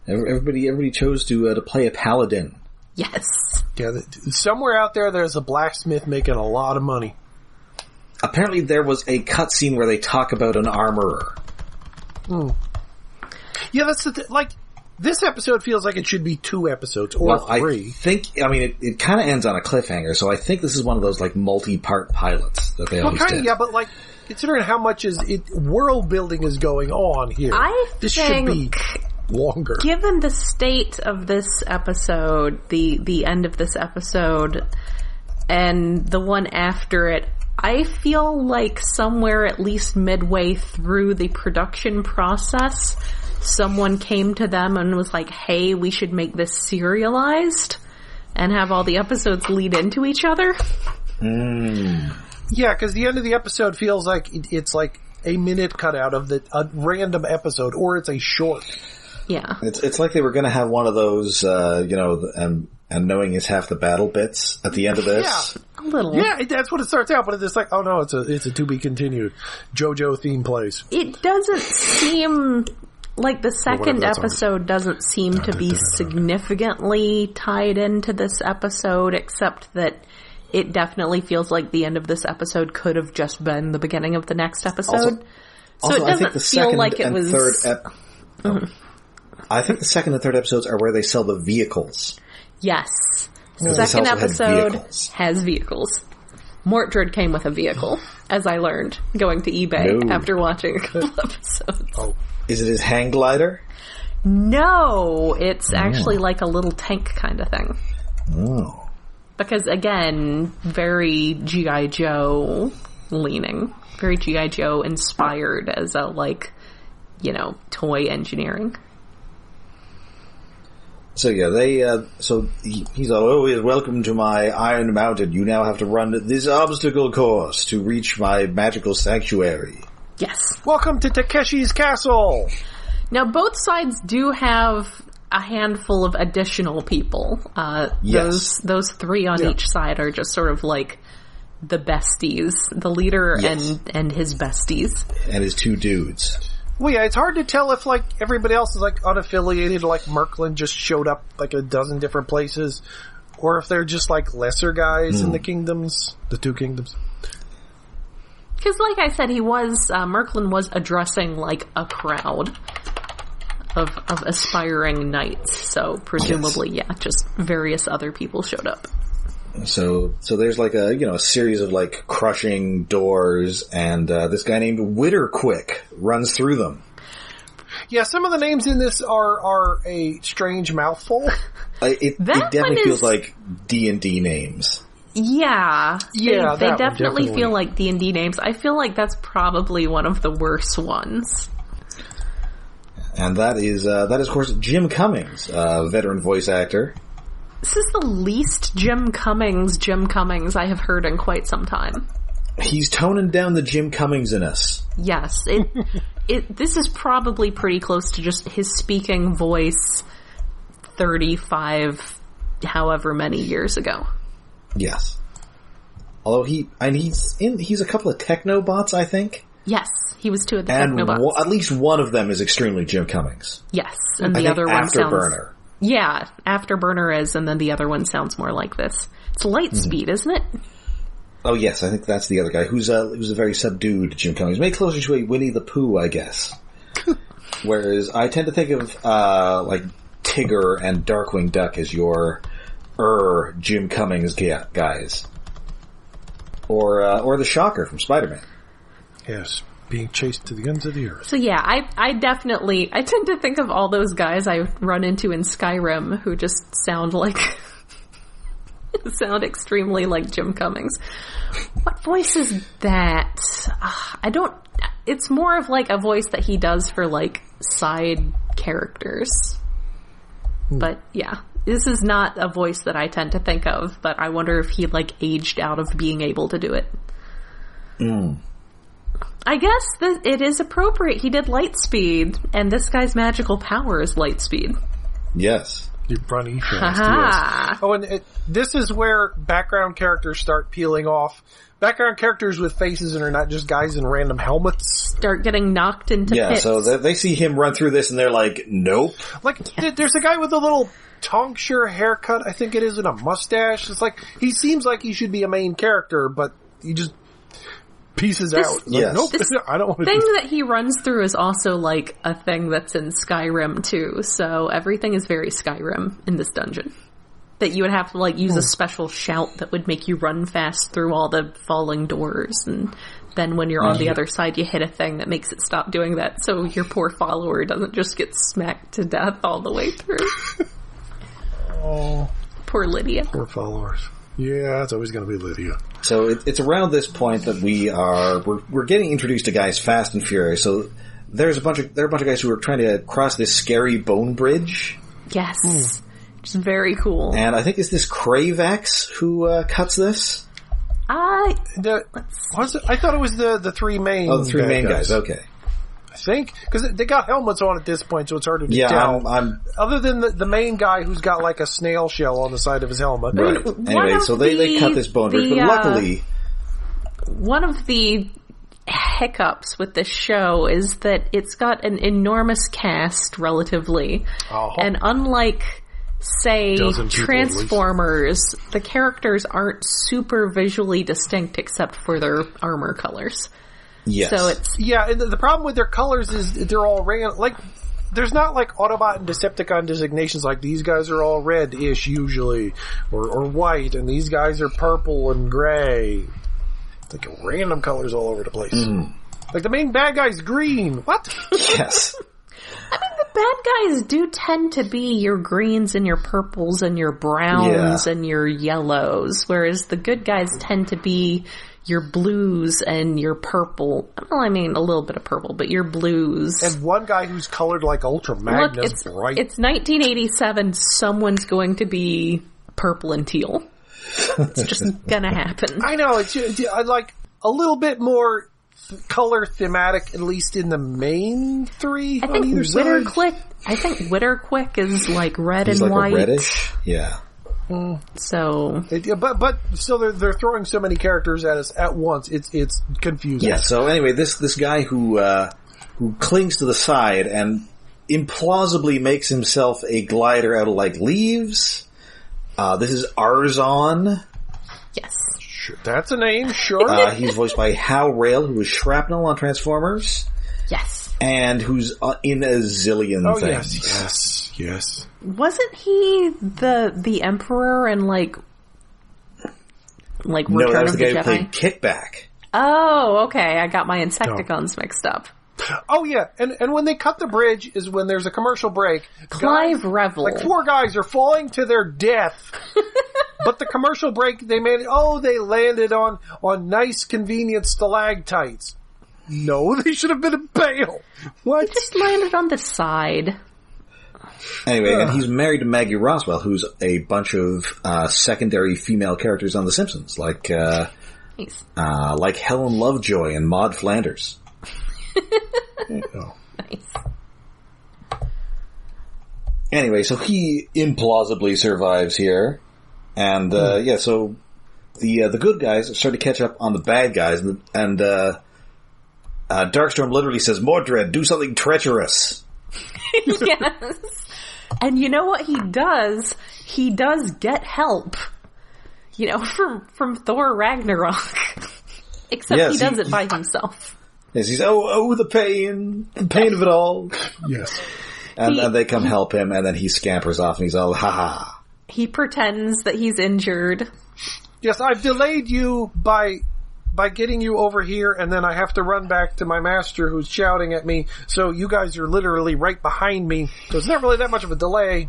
Everybody chose to play a paladin. Yes. Yeah, somewhere out there's a blacksmith making a lot of money. Apparently there was a cutscene where they talk about an armorer. Yeah, that's this episode feels like it should be 2 episodes or 3. It kind of ends on a cliffhanger, so I think this is one of those multi-part pilots that they always did. Yeah, but considering how much world building is going on here, this should be longer. Given the state of this episode, the end of this episode, and the one after it, I feel like somewhere at least midway through the production process, someone came to them and was like, "Hey, we should make this serialized and have all the episodes lead into each other." Yeah, because the end of the episode feels like it's like a minute cut out of a random episode, or it's a short. Yeah. It's like they were going to have one of those, and knowing is half the battle bits at the end of this. Yeah, a little. Yeah, that's what it starts out, but it's like, oh no, it's a to be continued. JoJo theme plays. It doesn't seem like the second episode doesn't seem to be significantly tied into this episode, except that it definitely feels like the end of this episode could have just been the beginning of the next episode. Also, it doesn't feel like it was... I think the second and third episodes are where they sell the vehicles. Yes. The second episode has vehicles. Mortdred came with a vehicle, as I learned, going to eBay after watching a couple episodes. Oh. Is it his hang glider? No, it's actually like a little tank kind of thing. Oh. Because, again, very G.I. Joe leaning. Very G.I. Joe inspired as a, toy engineering. So he's always welcome to my Iron Mountain. You now have to run this obstacle course to reach my magical sanctuary. Yes. Welcome to Takeshi's Castle! Now, both sides do have a handful of additional people. Yes. Those 3 on each side are just sort of like the besties. The leader and his besties. And his 2 dudes. Well, yeah, it's hard to tell if, everybody else is, unaffiliated, Merklynn just showed up, a dozen different places, or if they're just, lesser guys in the kingdoms, the 2 kingdoms. Because, like I said, Merklynn was addressing, like, a crowd of aspiring knights. So, presumably, just various other people showed up. So there's, like, a series of, like, crushing doors, and this guy named Witterquick runs through them. Yeah, some of the names in this are a strange mouthful. It definitely feels like D&D names. Yeah, they definitely feel like D&D names. I feel like that's probably one of the worst ones. And that is, of course, Jim Cummings, veteran voice actor. This is the least Jim Cummings I have heard in quite some time. He's toning down the Jim Cummings in us. Yes, this is probably pretty close to just his speaking voice 35, however many years ago. Yes. Although he's a couple of Technobots, I think. Yes, he was two of the Technobots. At least one of them is extremely Jim Cummings. Yes, and the other one sounds... Afterburner. Yeah, Afterburner is, and then the other one sounds more like this. It's Lightspeed, isn't it? Oh yes, I think that's the other guy, who's a very subdued Jim Cummings. Maybe closer to a Winnie the Pooh, I guess. Whereas I tend to think of, like, Tigger and Darkwing Duck as your Jim Cummings guys. Or the Shocker from Spider-Man. Yes, being chased to the ends of the earth. So yeah, I tend to think of all those guys I run into in Skyrim who just sound like... sound extremely like Jim Cummings. What voice is that? It's more of like a voice that he does for like side characters. But yeah, this is not a voice that I tend to think of, but I wonder if he like aged out of being able to do it. I guess it is appropriate. He did Lightspeed, and this guy's magical power is Lightspeed. Yes. You're running fast, yes. Oh, and this is where background characters start peeling off. Background characters with faces and are not just guys in random helmets. Start getting knocked into pits. So they see him run through this and they're like, nope. Like, there's a guy with a little tonsure haircut, I think it is, and a mustache. It's like, he seems like he should be a main character, but he just pieces out. Yes. Nope, I don't want to. The thing that he runs through is also like a thing that's in Skyrim too. So everything is very Skyrim in this dungeon. That you would have to like use a special shout that would make you run fast through all the falling doors, and then when you're on the other side, you hit a thing that makes it stop doing that. So your poor follower doesn't just get smacked to death all the way through. Oh, poor Lydia. Poor followers. Yeah, it's always going to be Lydia. So it's around this point that we're getting introduced to guys fast and furious. So there are a bunch of guys who are trying to cross this scary bone bridge. Yes, which is very cool. And I think is this Kravex who cuts this? I thought it was the three main. Oh, the three main guys. Okay. I think, because they got helmets on at this point, so it's hard to tell. Other than the main guy who's got like a snail shell on the side of his helmet. Right. Anyway, so they cut this bone bridge, but luckily... One of the hiccups with this show is that it's got an enormous cast, relatively. And unlike, say, Transformers, the characters aren't super visually distinct except for their armor colors. Yes. So it's... Yeah, and the problem with their colors is they're all like, there's not like Autobot and Decepticon designations like these guys are all red-ish usually, or white, and these guys are purple and gray. Like random colors all over the place. Like the main bad guy's green. What? Yes. I mean, the bad guys do tend to be your greens and your purples and your browns and your yellows, whereas the good guys tend to be your blues and your purple. Well, I mean, a little bit of purple, but your blues. And one guy who's colored like Ultra Magnus bright. It's 1987. Someone's going to be purple and teal. It's just gonna happen. I know. I like a little bit more color thematic, at least in the main three. I think Witterquick is like red and like white. A reddish, yeah. So, but still, they're throwing so many characters at us at once. It's confusing. Yeah. So anyway, this guy who clings to the side and implausibly makes himself a glider out of like leaves. This is Arzon. Yes. That's a name, sure. He's voiced by Hal Rail, who was Shrapnel on Transformers. Yes. And who's in a zillion things. Yes. Wasn't he the Emperor in, like Return No, that was of the the guy who Jedi? played Kickback. Oh, okay. I got my Insecticons mixed up. Oh, yeah. And when they cut the bridge is when there's a commercial break. Clive Revel. Like 4 guys are falling to their death. But the commercial break, they landed on nice, convenient stalactites. No, they should have been in bail. What? He just landed on the side. Anyway, and he's married to Maggie Roswell, who's a bunch of secondary female characters on The Simpsons, like Nice. like Helen Lovejoy and Maude Flanders. Nice. Anyway, so he implausibly survives here, and so the good guys start to catch up on the bad guys, and Darkstorm literally says, "Mordred, do something treacherous." Yes. And you know what he does? He does get help. From Thor Ragnarok. Except Yes, he does it by himself. Yes, he's the pain of it all. Yes. And they come help him, and then he scampers off, and he's all, ha. He pretends that he's injured. Yes, I've delayed you by getting you over here, and then I have to run back to my master who's shouting at me, so you guys are literally right behind me, so it's not really that much of a delay.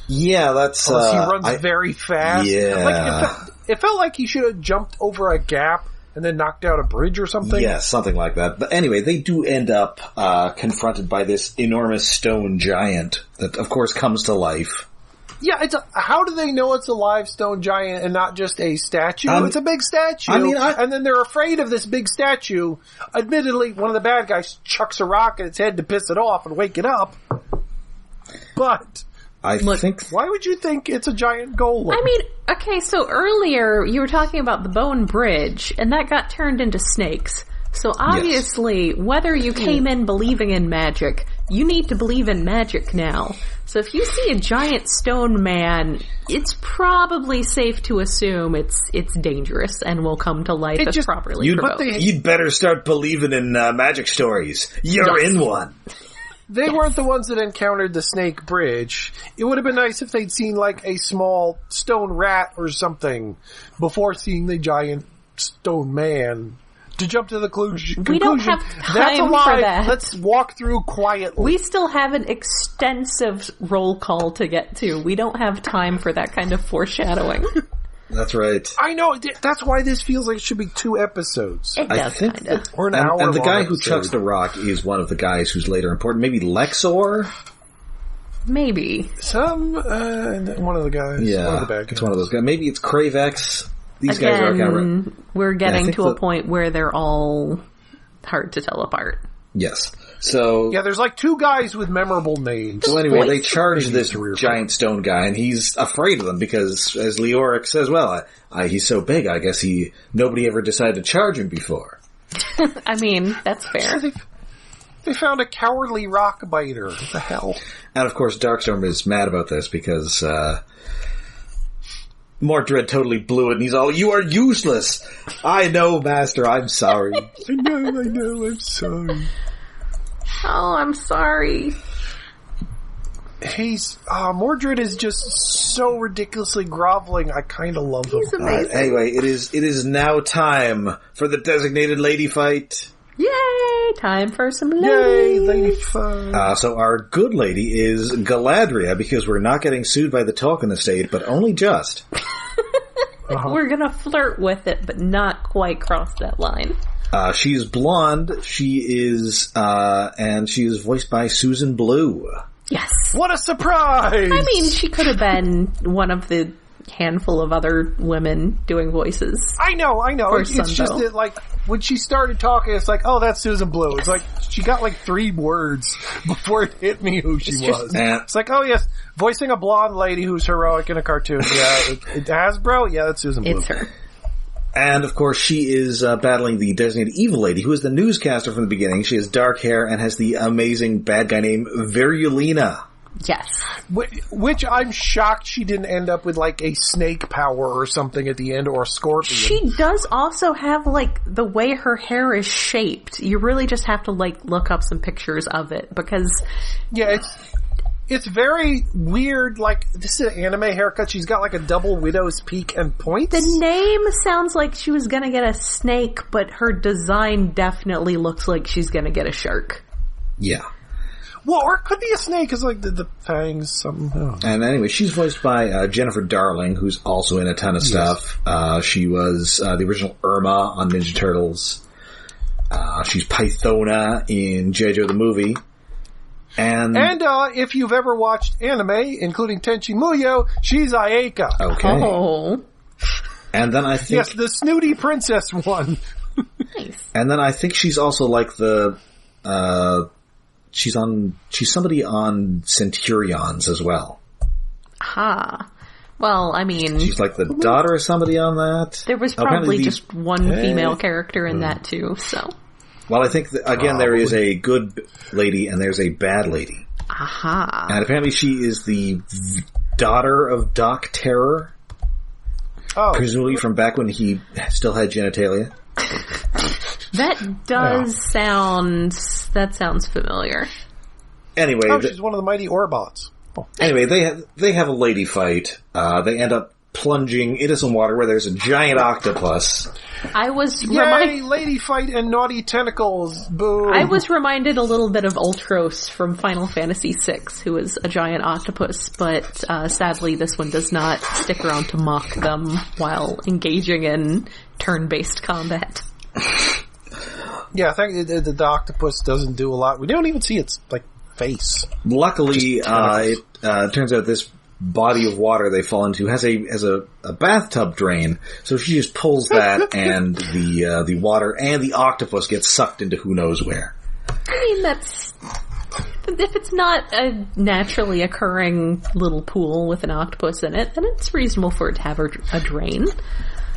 Yeah, that's... he runs very fast. Yeah. Like, it felt like he should have jumped over a gap and then knocked out a bridge or something. Yeah, something like that. But anyway, they do end up confronted by this enormous stone giant that, of course, comes to life. Yeah, how do they know it's a live stone giant and not just a statue? It's a big statue. And then they're afraid of this big statue. Admittedly, one of the bad guys chucks a rock at its head to piss it off and wake it up. But... why would you think it's a giant golem? I mean, okay, so earlier you were talking about the bone bridge, and that got turned into snakes. So obviously, whether you came in believing in magic, you need to believe in magic now. So if you see a giant stone man, it's probably safe to assume it's dangerous and will come to life if properly provoked. You'd better start believing in magic stories. You're in one. They weren't the ones that encountered the snake bridge. It would have been nice if they'd seen like a small stone rat or something before seeing the giant stone man. To jump to the conclusion, we don't have time that's a lie. For that. Let's walk through quietly. We still have an extensive roll call to get to. We don't have time for that kind of foreshadowing. That's right. I know. That's why this feels like it should be 2 episodes. It does, kind of. Or an hour. And the guy who chucks the rock is one of the guys who's later important. Maybe Lexor? Maybe. One of the guys. Yeah, one of the bad guys. It's one of those guys. Maybe it's Kravex. These Again, guys are kind of... we're getting to a point where they're all hard to tell apart. Yes. So... Yeah, there's like 2 guys with memorable names. So anyway, they charge this giant stone guy, and he's afraid of them because, as Leoric says, well, he's so big, I guess nobody ever decided to charge him before. I mean, that's fair. They found a cowardly rock biter. What the hell? And of course, Darkstorm is mad about this because, Mordred totally blew it, and he's all, "You are useless! I know, Master, I'm sorry." I know, I'm sorry. Oh, I'm sorry. Mordred is just so ridiculously groveling. I kind of love him. He's amazing. Anyway, it is now time for the designated lady fight. Yay! Time for some ladies. Yay, lady fight. So our good lady is Galadriel, because we're not getting sued by the Tolkien estate, but only just. We're gonna flirt with it, but not quite cross that line. She's blonde. She is, and she is voiced by Susan Blue. Yes. What a surprise! I mean, she could have been one of the handful of other women doing voices. I know. It's just that, like, when she started talking, it's like, oh, that's Susan Blue. It's like, she got like 3 words before it hit me who she was. It's like, oh yes, voicing a blonde lady who's heroic in a cartoon. Yeah, Hasbro? Yeah, that's Susan Blue. It's her. And, of course, she is battling the designated evil lady, who is the newscaster from the beginning. She has dark hair and has the amazing bad guy name Virulina. Yes. Which I'm shocked she didn't end up with, like, a snake power or something at the end, or a scorpion. She does also have, like, the way her hair is shaped. You really just have to, like, look up some pictures of it, because... Yeah, it's very weird, like, this is an anime haircut. She's got, like, a double widow's peak and points. The name sounds like she was gonna get a snake, but her design definitely looks like she's gonna get a shark. Yeah. Well, or it could be a snake, because, like, the fangs, something. And anyway, she's voiced by Jennifer Darling, who's also in a ton of stuff. She was the original Irma on Ninja Turtles. She's Pythona in JoJo the Movie. And if you've ever watched anime, including Tenchi Muyo, she's Ayeka. Okay. Oh. And then I think... Yes, the snooty princess one. Nice. And then I think she's also like the... She's somebody on Centurions as well. Aha. Well, I mean... She's like the daughter of somebody on that. There was probably just one female character in that too, so... Well, I think, again, there is a good lady and there's a bad lady. Aha. And apparently she is the daughter of Doc Terror. Oh. Presumably from back when he still had genitalia. That does that sounds familiar. Anyway. She's one of the mighty Orbots. Oh. Anyway, they have a lady fight. They end up plunging into some water where there's a giant octopus. I was lady fight and naughty tentacles. Boo. I was reminded a little bit of Ultros from Final Fantasy VI, who is a giant octopus, but sadly this one does not stick around to mock them while engaging in turn-based combat. Yeah, I think the octopus doesn't do a lot. We don't even see its, like, face. Luckily, it turns out this body of water they fall into has a bathtub drain, so she just pulls that and the water and the octopus gets sucked into who knows where. I mean, that's... If it's not a naturally occurring little pool with an octopus in it, then it's reasonable for it to have a drain.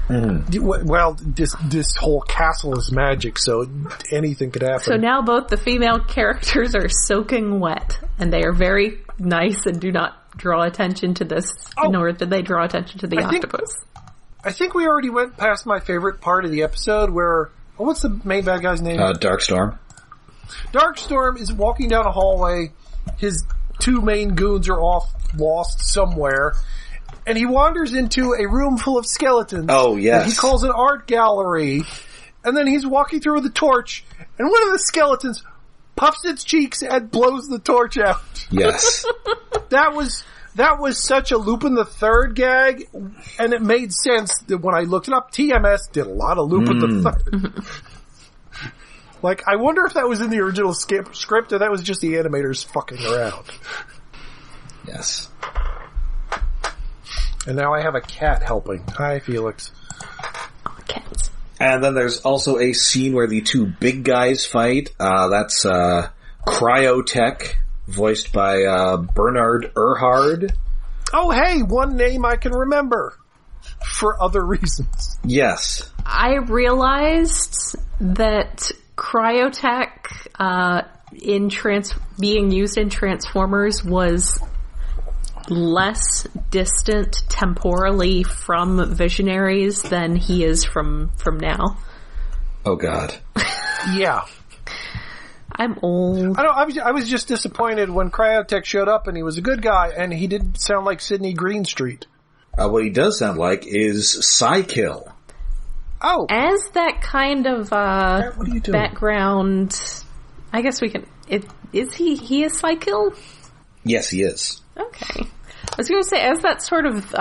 Well, this whole castle is magic, so anything could happen. So now both the female characters are soaking wet, and they are very nice and do not draw attention to this, nor did they draw attention to the octopus. I think we already went past my favorite part of the episode where... what's the main bad guy's name? Darkstorm. Darkstorm is walking down a hallway. His two main goons are off lost somewhere. And he wanders into a room full of skeletons. Oh, yes. That he calls an art gallery. And then he's walking through with a torch. And one of the skeletons puffs its cheeks and blows the torch out. Yes. That was such a Lupin the Third gag. And it made sense that when I looked it up, TMS did a lot of Lupin the Third. Like, I wonder if that was in the original script or that was just the animators fucking around. Yes. And now I have a cat helping. Hi, Felix. Oh, cats. And then there's also a scene where the two big guys fight. That's Cryotech, voiced by Bernard Erhard. Oh, hey, one name I can remember. For other reasons. Yes. I realized that Cryotech being used in Transformers was less distant temporally from Visionaries than he is from now. Oh God. Yeah. I'm old. I was just disappointed when Cryotech showed up and he was a good guy and he didn't sound like Sidney Greenstreet. What he does sound like is Psykill. Oh. As that kind of what are you doing? background, I guess we can... Is he is Psykill? Yes, he is. Okay. I was going to say, as that sort of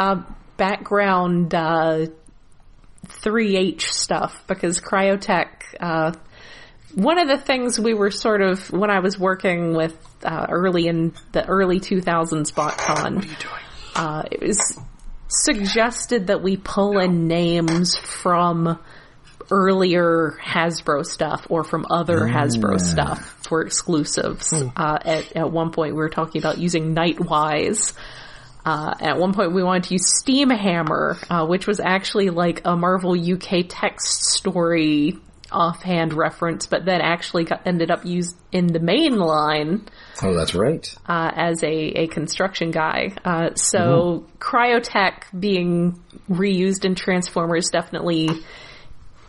background 3H stuff, because Cryotech... one of the things we were sort of... When I was working with early 2000s BotCon... What are you doing? It was suggested that we pull in names from earlier Hasbro stuff or from other Hasbro stuff for exclusives. At one point we were talking about using Nightwise. At one point we wanted to use Steamhammer, which was actually like a Marvel UK text story offhand reference, but then actually ended up used in the main line. Oh, that's right. As a construction guy. So cryotech being reused in Transformers definitely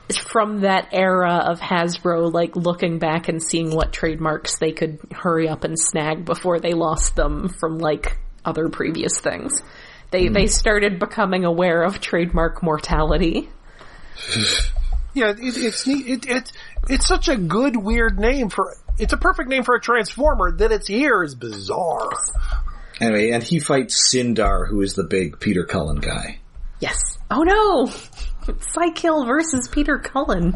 is from that era of Hasbro, like looking back and seeing what trademarks they could hurry up and snag before they lost them from like other previous things. They started becoming aware of trademark mortality. Yeah, it's neat. It's such a good, weird name for... It's a perfect name for a Transformer. That it's here is bizarre. Anyway, and he fights Sindar, who is the big Peter Cullen guy. Yes. Oh no! Psykill versus Peter Cullen.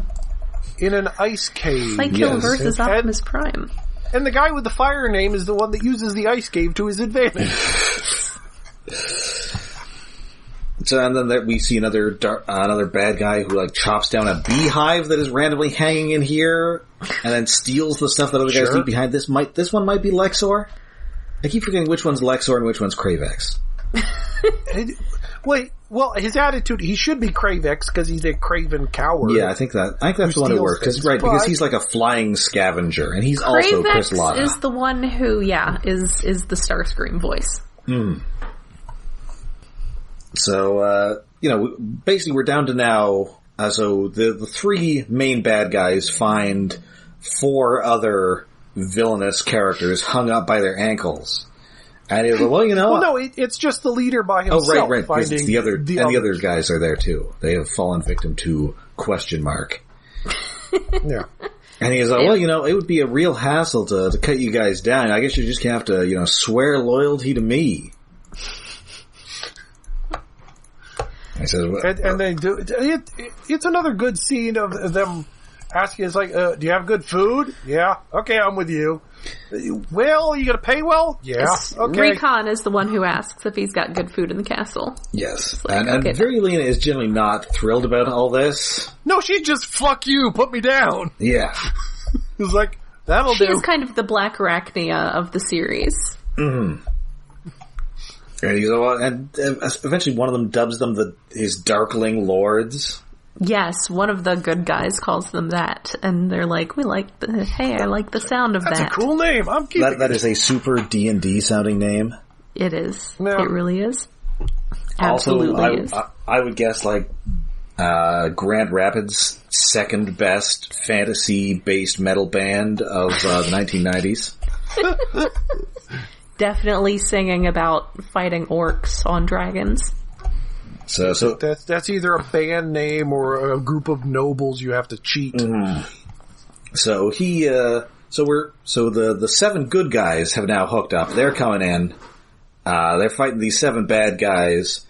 In an ice cave. Psykill versus Optimus Prime. And the guy with the fire name is the one that uses the ice cave to his advantage. So, and then we see another bad guy who like chops down a beehive that is randomly hanging in here, and then steals the stuff that other guys leave behind. This one might be Lexor. I keep forgetting which one's Lexor and which one's Kravex. Wait, well, his attitude, he should be Kravex because he's a craven coward. Yeah, I think that's the one who works. Because he's like a flying scavenger, and he's also Chris Latta. Kravex is the one who, is the Starscream voice. So, basically we're down to now, so the three main bad guys find 4 other villainous characters hung up by their ankles. And he's like, well, no, it's just the leader by himself. Oh, right, because it's the other guys are there too. They have fallen victim to ? Yeah. And he's like, it would be a real hassle to cut you guys down. I guess you're just gonna have to, swear loyalty to me. I said, and they do. It's another good scene of them asking. It's like, do you have good food? Yeah. Okay, I'm with you. Well, you gonna pay well? Yeah. Okay. Recon is the one who asks if he's got good food in the castle. Yes. Like, and Virilina is generally not thrilled about all this. No, she just, fuck you, put me down. Yeah. It's like, that'll do. She's kind of the Black Arachnia of the series. Mm-hmm. And eventually one of them dubs them his Darkling Lords. Yes, one of the good guys calls them that, and they're like, I like the sound of that. That's a cool name. I'm keeping that is a super D&D sounding name. It is. No. It really is. Absolutely also, is. I would guess like Grand Rapids' second best fantasy-based metal band of the 1990s. Definitely singing about fighting orcs on dragons. So that's either a band name or a group of nobles you have to cheat. Mm-hmm. So the 7 good guys have now hooked up. They're coming in. They're fighting these 7 bad guys,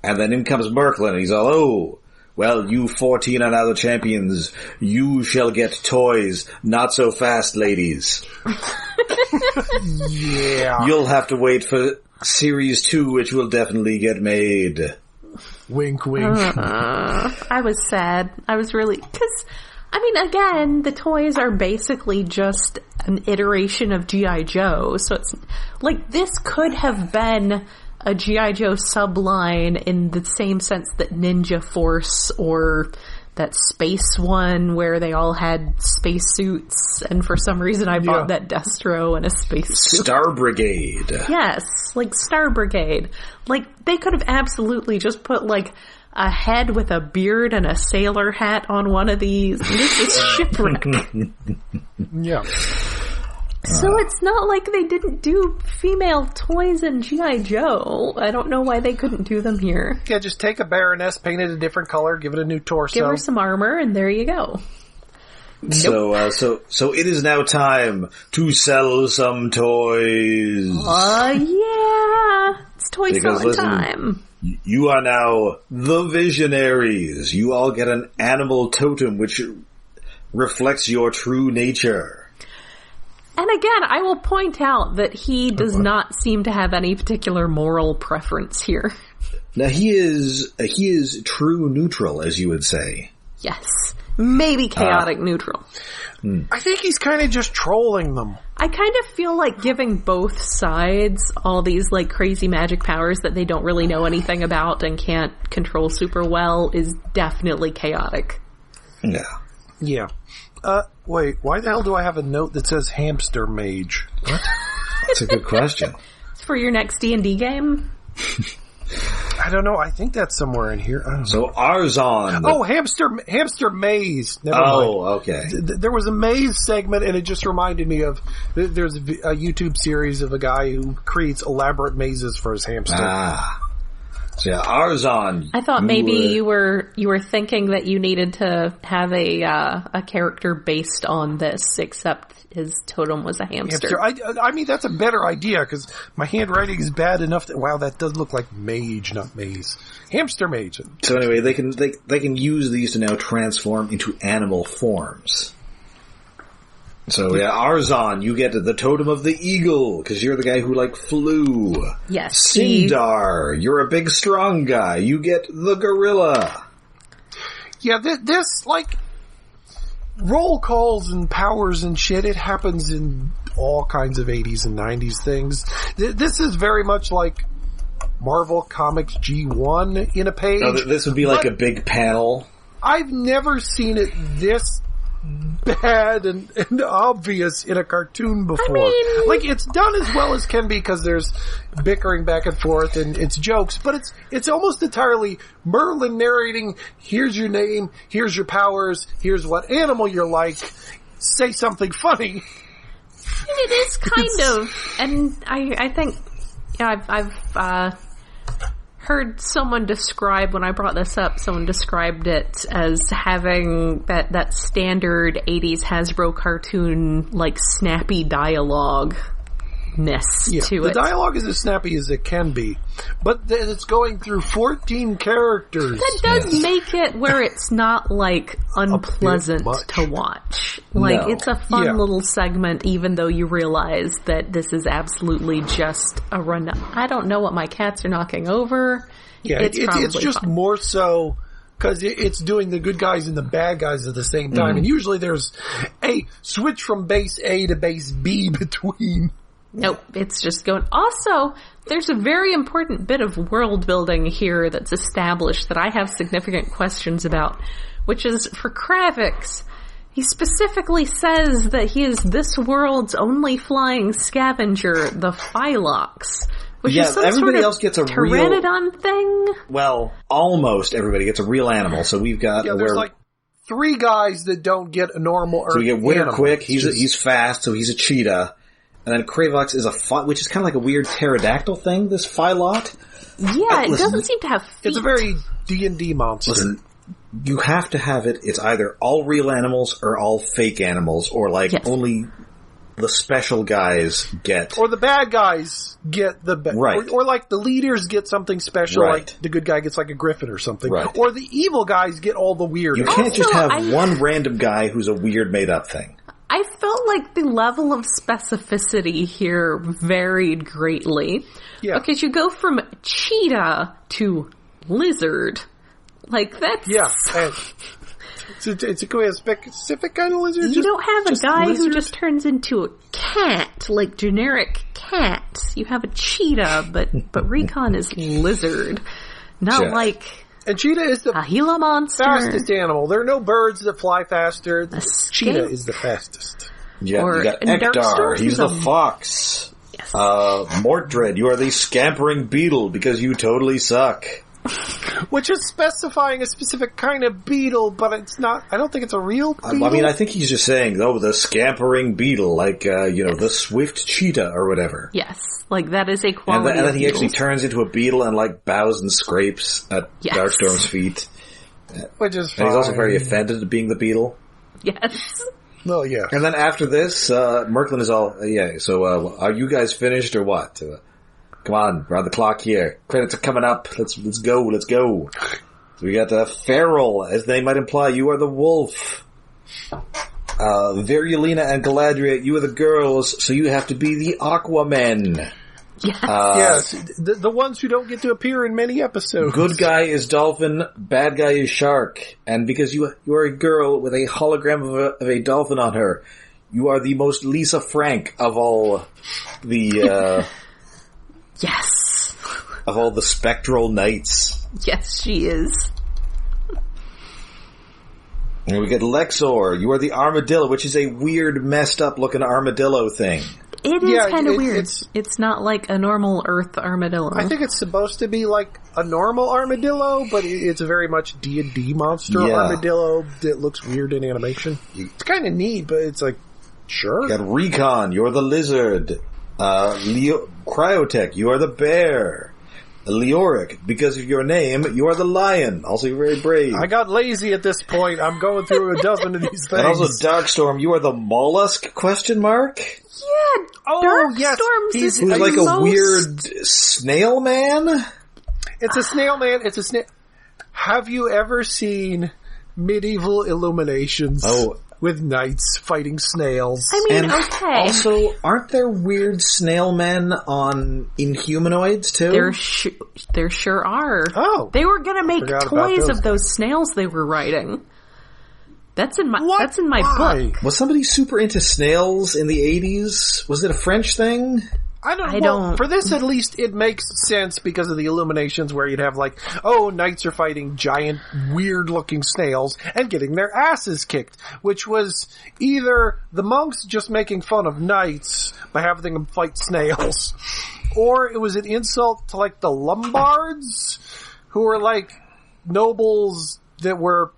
and then in comes Merklynn, and he's all, "Oh, well, you 14 and other champions, you shall get toys. Not so fast, ladies." Yeah. You'll have to wait for Series 2, which will definitely get made. Wink, wink. I was sad. I was really... Because, again, the toys are basically just an iteration of G.I. Joe. So it's... Like, this could have been a G.I. Joe subline in the same sense that Ninja Force or that space one where they all had space suits, and for some reason I bought that Destro in a space suit. Star Brigade. Yes, like Star Brigade. Like, they could have absolutely just put, like, a head with a beard and a sailor hat on one of these. This is Shipwreck. Yeah. So it's not like they didn't do female toys in G.I. Joe. I don't know why they couldn't do them here. Yeah, just take a Baroness, paint it a different color, give it a new torso. Give her some armor, and there you go. Nope. So it is now time to sell some toys. Yeah. It's toy selling time. You are now the Visionaries. You all get an animal totem which reflects your true nature. And again, I will point out that he does not seem to have any particular moral preference here. Now he is true neutral, as you would say. Yes. Maybe chaotic neutral. I think he's kind of just trolling them. I kind of feel like giving both sides all these like crazy magic powers that they don't really know anything about and can't control super well is definitely chaotic. Yeah. Yeah. Wait, why the hell do I have a note that says hamster mage? What? That's a good question. It's for your next D&D game? I don't know. I think that's somewhere in here. I don't know. So Arzon. Oh, hamster maze. Never mind. Okay. There was a maze segment, and it just reminded me of there's a YouTube series of a guy who creates elaborate mazes for his hamster. So yeah, Arzon. I thought maybe you were thinking that you needed to have a character based on this, except his totem was a hamster. I mean, that's a better idea, because my handwriting is bad enough that, wow, that does look like mage, not maze. Hamster mage. So anyway, they can use these to now transform into animal forms. So yeah, Arzon, you get the totem of the eagle, because you're the guy who, flew. Yes. Sindar, you're a big strong guy. You get the gorilla. Yeah, this, roll calls and powers and shit, it happens in all kinds of 80s and 90s things. This is very much like Marvel Comics G1 in a page. No, this would be like a big panel. I've never seen it this bad and obvious in a cartoon before. I mean, it's done as well as can be, because there's bickering back and forth and it's jokes, but it's almost entirely Merklynn narrating, here's your name, here's your powers, here's what animal you're like, say something funny. It is kind of, and I think, I've heard someone describe, when I brought this up, someone described it as having that standard 80s Hasbro cartoon, snappy dialogue-ness to it. The dialogue is as snappy as it can be, but it's going through 14 characters. That does make it where it's not, unpleasant to watch. It's a fun little segment, even though you realize that this is absolutely just a run. I don't know what my cats are knocking over. Yeah, it's just fun. More so because it's doing the good guys and the bad guys at the same time, and usually there's a switch from base A to base B between. Nope, it's just going. Also, there's a very important bit of world building here that's established that I have significant questions about, which is for Kravix. He specifically says that he is this world's only flying scavenger, the Phylox, which is some everybody sort of else gets a pteranodon thing. Well, almost everybody gets a real animal. So we've got there's 3 guys that don't get a normal Earth. So we get Winter animal. Quick. He's fast, so he's a cheetah. And then Kravox is which is kind of like a weird pterodactyl thing, this Phylot. Yeah, it doesn't seem to have feet. It's a very D&D monster. Listen, you have to have it. It's either all real animals or all fake animals, or only the special guys get. Or the bad guys get the right. Or the leaders get something special, right. like the good guy gets a griffin or something. Right. Or the evil guys get all the weird. You can't just have one random guy who's a weird made up thing. I felt like the level of specificity here varied greatly. Yeah. Because you go from cheetah to lizard. That's... Yeah. It's a specific kind of lizard? You don't have a guy lizard? who just turns into a cat, generic cat. You have a cheetah, but Recon is lizard. Not And cheetah is the Gila monster. fastest animal. There are no birds that fly faster. Cheetah is the fastest. Yeah, you got Ektar. He's the fox. Yes. Mordred, you are the scampering beetle because you totally suck. Which is specifying a specific kind of beetle, but it's not. I don't think it's a real beetle. I mean, I think he's just saying, the scampering beetle, the swift cheetah or whatever. Yes, that is a quality. And then he beetles. actually turns into a beetle and bows and scrapes at Darkstorm's feet. Which is fine. And he's also very offended at being the beetle. Yes. Well, yeah. And then after this, Merklynn is all, so are you guys finished or what? Come on, we're on the clock here. Credits are coming up. Let's go. So we got Feral, as they might imply. You are the wolf. Virulina and Galadriel, you are the girls, so you have to be the Aquamen. Yes. Yes, the ones who don't get to appear in many episodes. Good guy is dolphin, bad guy is shark. And because you are a girl with a hologram of a dolphin on her, you are the most Lisa Frank of all the... Yes. Of all the spectral knights. Yes, she is. And we get Lexor. You are the armadillo, which is a weird, messed up looking armadillo thing. It is kind of weird. It's not like a normal Earth armadillo. I think it's supposed to be like a normal armadillo, but it's a very much D&D monster armadillo that looks weird in animation. It's kind of neat, but it's like, sure. You got Recon. You're the lizard. Cryotech. You are the bear. Leoric, because of your name, you are the lion. Also, you're very brave. I got lazy at this point. I'm going through a dozen of these things. And also, Darkstorm, you are the mollusk? Yeah, Darkstorm's who's like a weird snail man? It's a snail man. It's a snail. Have you ever seen medieval illuminations? With knights fighting snails. I mean, okay. Also, aren't there weird snail men on Inhumanoids, too? There sure are. Oh. They were gonna make toys of those snails they were riding. That's in my book. Was somebody super into snails in the 80s? Was it a French thing? I don't. For this, at least, it makes sense because of the illuminations where you'd have like, knights are fighting giant, weird-looking snails and getting their asses kicked, which was either the monks just making fun of knights by having them fight snails, or it was an insult to like the Lombards, who were like nobles that were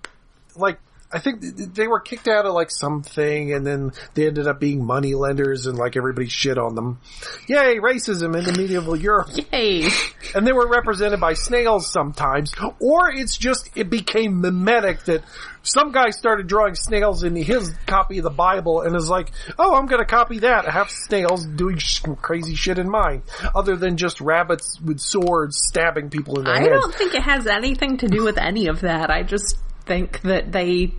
like, I think they were kicked out of like something, and then they ended up being money lenders, and like everybody shit on them. Yay, racism in the medieval Europe. Yay. And they were represented by snails sometimes, or it became mimetic that some guy started drawing snails in his copy of the Bible and is like, I'm gonna copy that. I have snails doing crazy shit in mine, other than just rabbits with swords stabbing people in the head. I don't think it has anything to do with any of that. I just think that they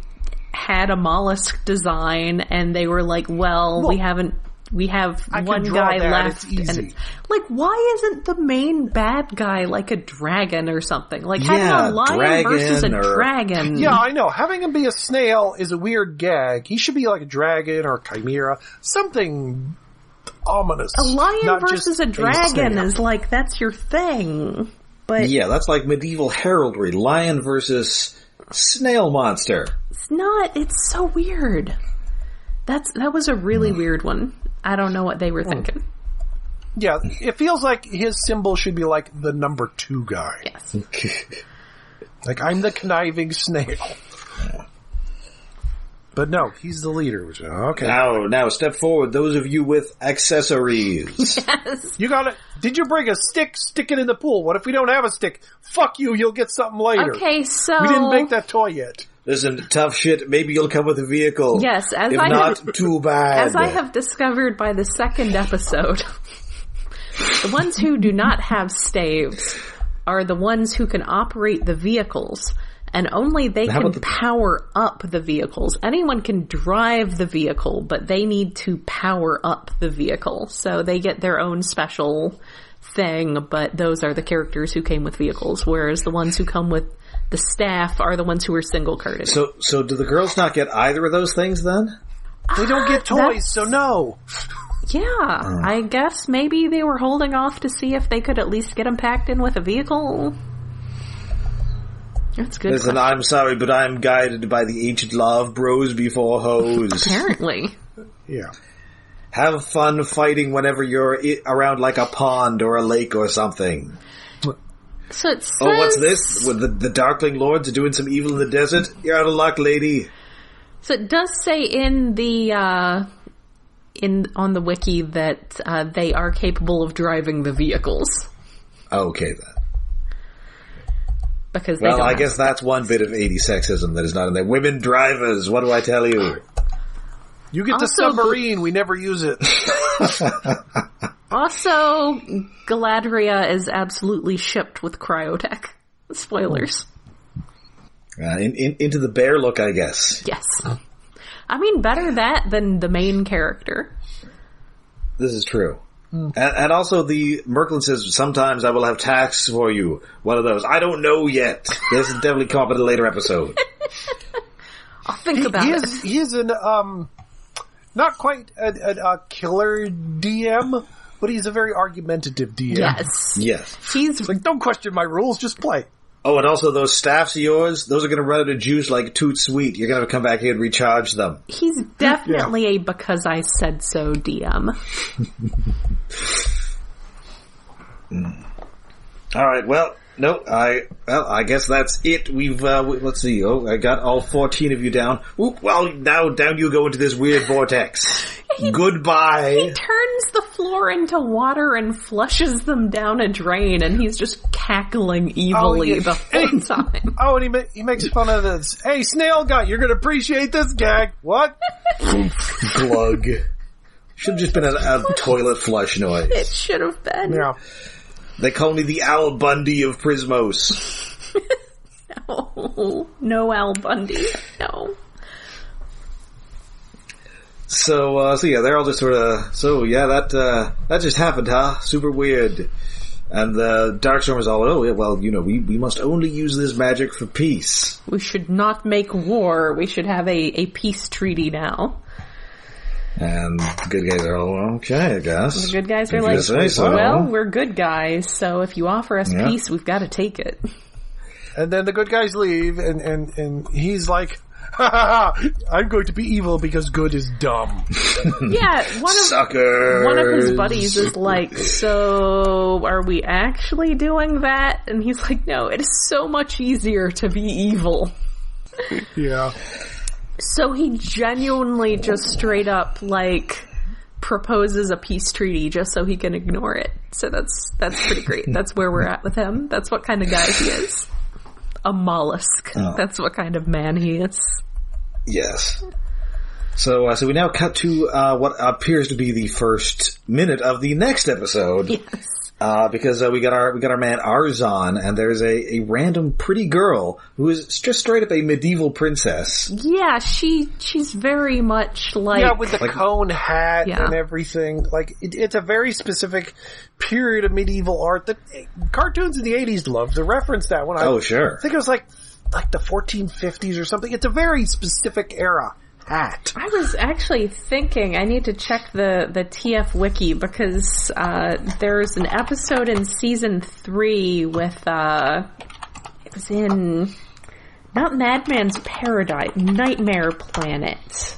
had a mollusk design and they were like, we have one guy left. It's easy. And like, why isn't the main bad guy like a dragon or something? Like having a lion versus a dragon. Yeah, I know. Having him be a snail is a weird gag. He should be like a dragon or a chimera. Something ominous. A lion versus a dragon is like, that's your thing. But yeah, that's like medieval heraldry. Lion versus snail monster. It's not. It's so weird. That was a really weird one. I don't know what they were thinking. Yeah, it feels like his symbol should be like the number 2 guy. Yes. Like, I'm the conniving snail. But no, he's the leader. Which, okay. Now step forward, those of you with accessories. Yes. You got it. Did you bring a stick? Stick it in the pool. What if we don't have a stick? Fuck you, you'll get something later. Okay, so... We didn't make that toy yet. Listen, tough shit, maybe you'll come with a vehicle. Yes, too bad. As I have discovered by the second episode, the ones who do not have staves are the ones who can operate the vehicles. And only they can power up the vehicles. Anyone can drive the vehicle, but they need to power up the vehicle. So they get their own special thing, but those are the characters who came with vehicles. Whereas the ones who come with the staff are the ones who are single-carded. So do the girls not get either of those things then? They don't get toys, so no. Yeah, I guess maybe they were holding off to see if they could at least get them packed in with a vehicle. That's good. Listen, I'm sorry, but I'm guided by the ancient law of bros before hoes. Apparently. Yeah. Have fun fighting whenever you're around like a pond or a lake or something. So it says... Oh, what's this? The Darkling Lords are doing some evil in the desert? You're out of luck, lady. So it does say in the, on the wiki that, they are capable of driving the vehicles. Okay, then. Because they don't I guess that's one bit of 80s sexism that is not in there. Women drivers, what do I tell you? You get the submarine, we never use it. Also, Galadriel is absolutely shipped with cryotech. Spoilers. Into the bear look, I guess. Yes. I mean, better that than the main character. This is true. And also the Merklynn says, sometimes I will have tasks for you. One of those. I don't know yet. This is definitely come up in a later episode. I'll think about it. He is an, not quite a killer DM, but he's a very argumentative DM. Yes. Yes. He's like, don't question my rules, just play. Oh, and also those staffs of yours, those are going to run out of juice like Toot Sweet. You're going to come back here and recharge them. He's definitely a because I said so DM. All right, well, no, I guess that's it. We've, let's see. Oh, I got all 14 of you down. Oop, well, now down you go into this weird vortex. Goodbye. He turns the floor into water and flushes them down a drain, and he's just cackling evilly the whole time. Oh, and he makes fun of this. Hey, snail guy, you're gonna appreciate this gag. What? Glug. Should have just been a toilet flush noise. It should have been. Yeah. They call me the Al Bundy of Prysmos. No Al Bundy. No. So yeah, they're all just sort of, that just happened, huh? Super weird. And the Darkstorm is all, oh, yeah, well, we must only use this magic for peace. We should not make war. We should have a peace treaty now. And the good guys are all, okay, I guess. The good guys are like, well, we're good guys, so if you offer us peace, we've got to take it. And then the good guys leave, and he's like, ha ha ha, I'm going to be evil because good is dumb. Yeah, Suckers. One of his buddies is like, so are we actually doing that? And he's like, no, it is so much easier to be evil. Yeah. So he genuinely just straight up, proposes a peace treaty just so he can ignore it. So that's pretty great. That's where we're at with him. That's what kind of guy he is. A mollusk. Oh. That's what kind of man he is. Yes. So we now cut to what appears to be the first minute of the next episode. Yes. Because we got our man Arzon, and there's a random pretty girl who is just straight up a medieval princess. Yeah, she's very much like... Yeah, with the cone hat and everything. It's a very specific period of medieval art that cartoons in the 80s loved to reference that one. Sure. I think it was like the 1450s or something. It's a very specific era. Hat. I was actually thinking I need to check the TF wiki because there's an episode in season 3 with it was in not Madman's Paradise, Nightmare Planet.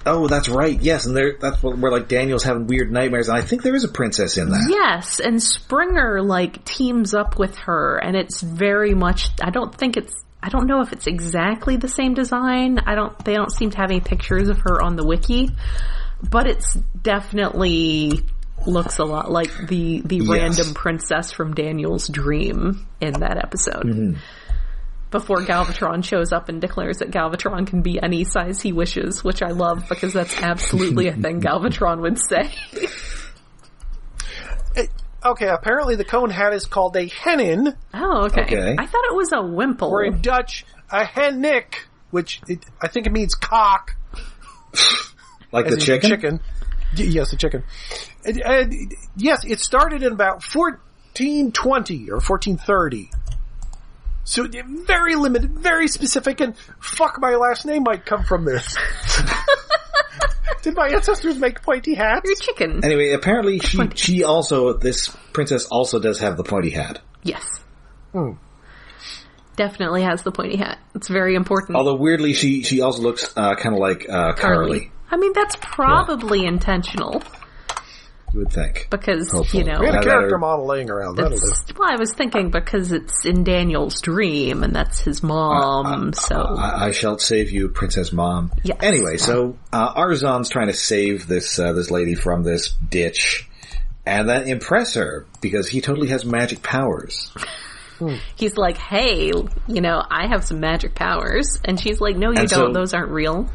Oh, that's right. Yes, and that's where Daniel's having weird nightmares, and I think there is a princess in that. Yes, and Springer teams up with her, and it's very much. I don't know if it's exactly the same design. They don't seem to have any pictures of her on the wiki, but it's definitely looks a lot like the random princess from Daniel's dream in that episode. Mm-hmm. Before Galvatron shows up and declares that Galvatron can be any size he wishes, which I love because that's absolutely a thing Galvatron would say. Okay, apparently the cone hat is called a hennin. Oh, okay. I thought it was a wimple. Or in Dutch, a hennik, which I think it means cock. Like the chicken? Chicken. Yes, the chicken. And yes, it started in about 1420 or 1430. So very limited, very specific, and fuck, my last name might come from this. Did my ancestors make pointy hats? You're chicken. Anyway, apparently she also, this princess also does have the pointy hat. Yes. Definitely has the pointy hat. It's very important. Although weirdly, she also looks kind of like Carly. I mean, that's probably intentional. You would think. Because, we had a character model laying around. That'll do. Well, I was thinking because it's in Daniel's dream, and that's his mom, so... I shall save you, Princess Mom. Yes. Anyway, so Arzon's trying to save this lady from this ditch, and then impress her, because he totally has magic powers. He's like, hey, I have some magic powers. And she's like, no, you don't. Those aren't real.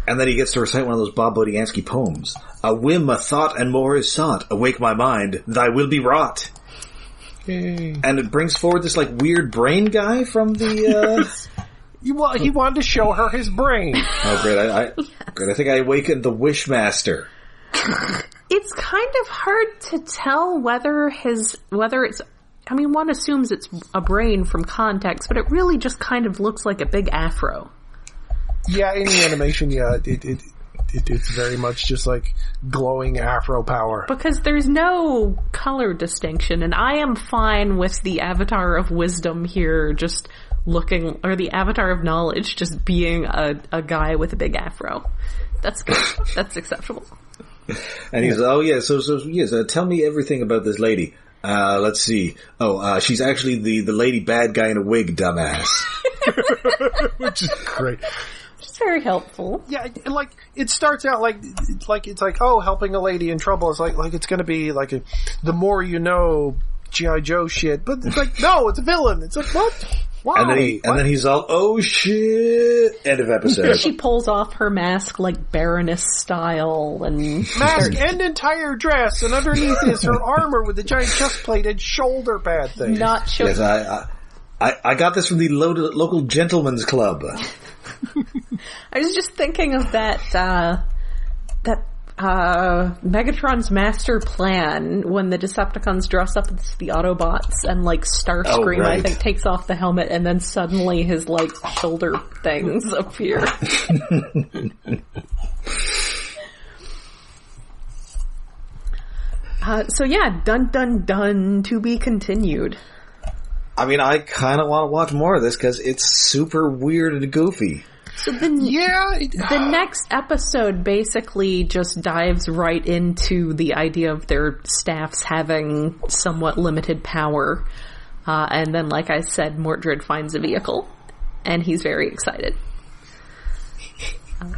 And then he gets to recite one of those Bob Bodiansky poems. A whim, a thought, and more is sought. Awake my mind, thy will be wrought. Yay. And it brings forward this weird brain guy from the... He wanted to show her his brain. Oh, great. Great. I think I awakened the Wishmaster. It's kind of hard to tell whether it's... I mean, one assumes it's a brain from context, but it really just kind of looks like a big afro. Yeah, in the animation, It's very much just like glowing Afro power. Because there's no color distinction, and I am fine with the Avatar of Wisdom here just looking, or the Avatar of Knowledge just being a guy with a big afro. That's good. That's acceptable. And he's, so tell me everything about this lady. Let's see. She's actually the lady bad guy in a wig, dumbass. Which is great. It's very helpful. Yeah, like, it starts out it's like, oh, helping a lady in trouble. It's like it's gonna be like the more you know G.I. Joe shit. But it's like, no, it's a villain. It's like, what? Why? And then he's all, oh shit! End of episode. She pulls off her mask like Baroness style, and mask and entire dress, and underneath is her armor with the giant chest plate and shoulder pad thing. Not sure. Yes, I got this from the local gentleman's club. I was just thinking of that Megatron's master plan when the Decepticons dress up as the Autobots and like Starscream, right. I think, takes off the helmet and then suddenly his like shoulder things appear. So yeah, dun dun dun, to be continued. I mean, I kind of want to watch more of this because it's super weird and goofy. So the next episode basically just dives right into the idea of their staffs having somewhat limited power. And then, like I said, Mordred finds a vehicle, and he's very excited.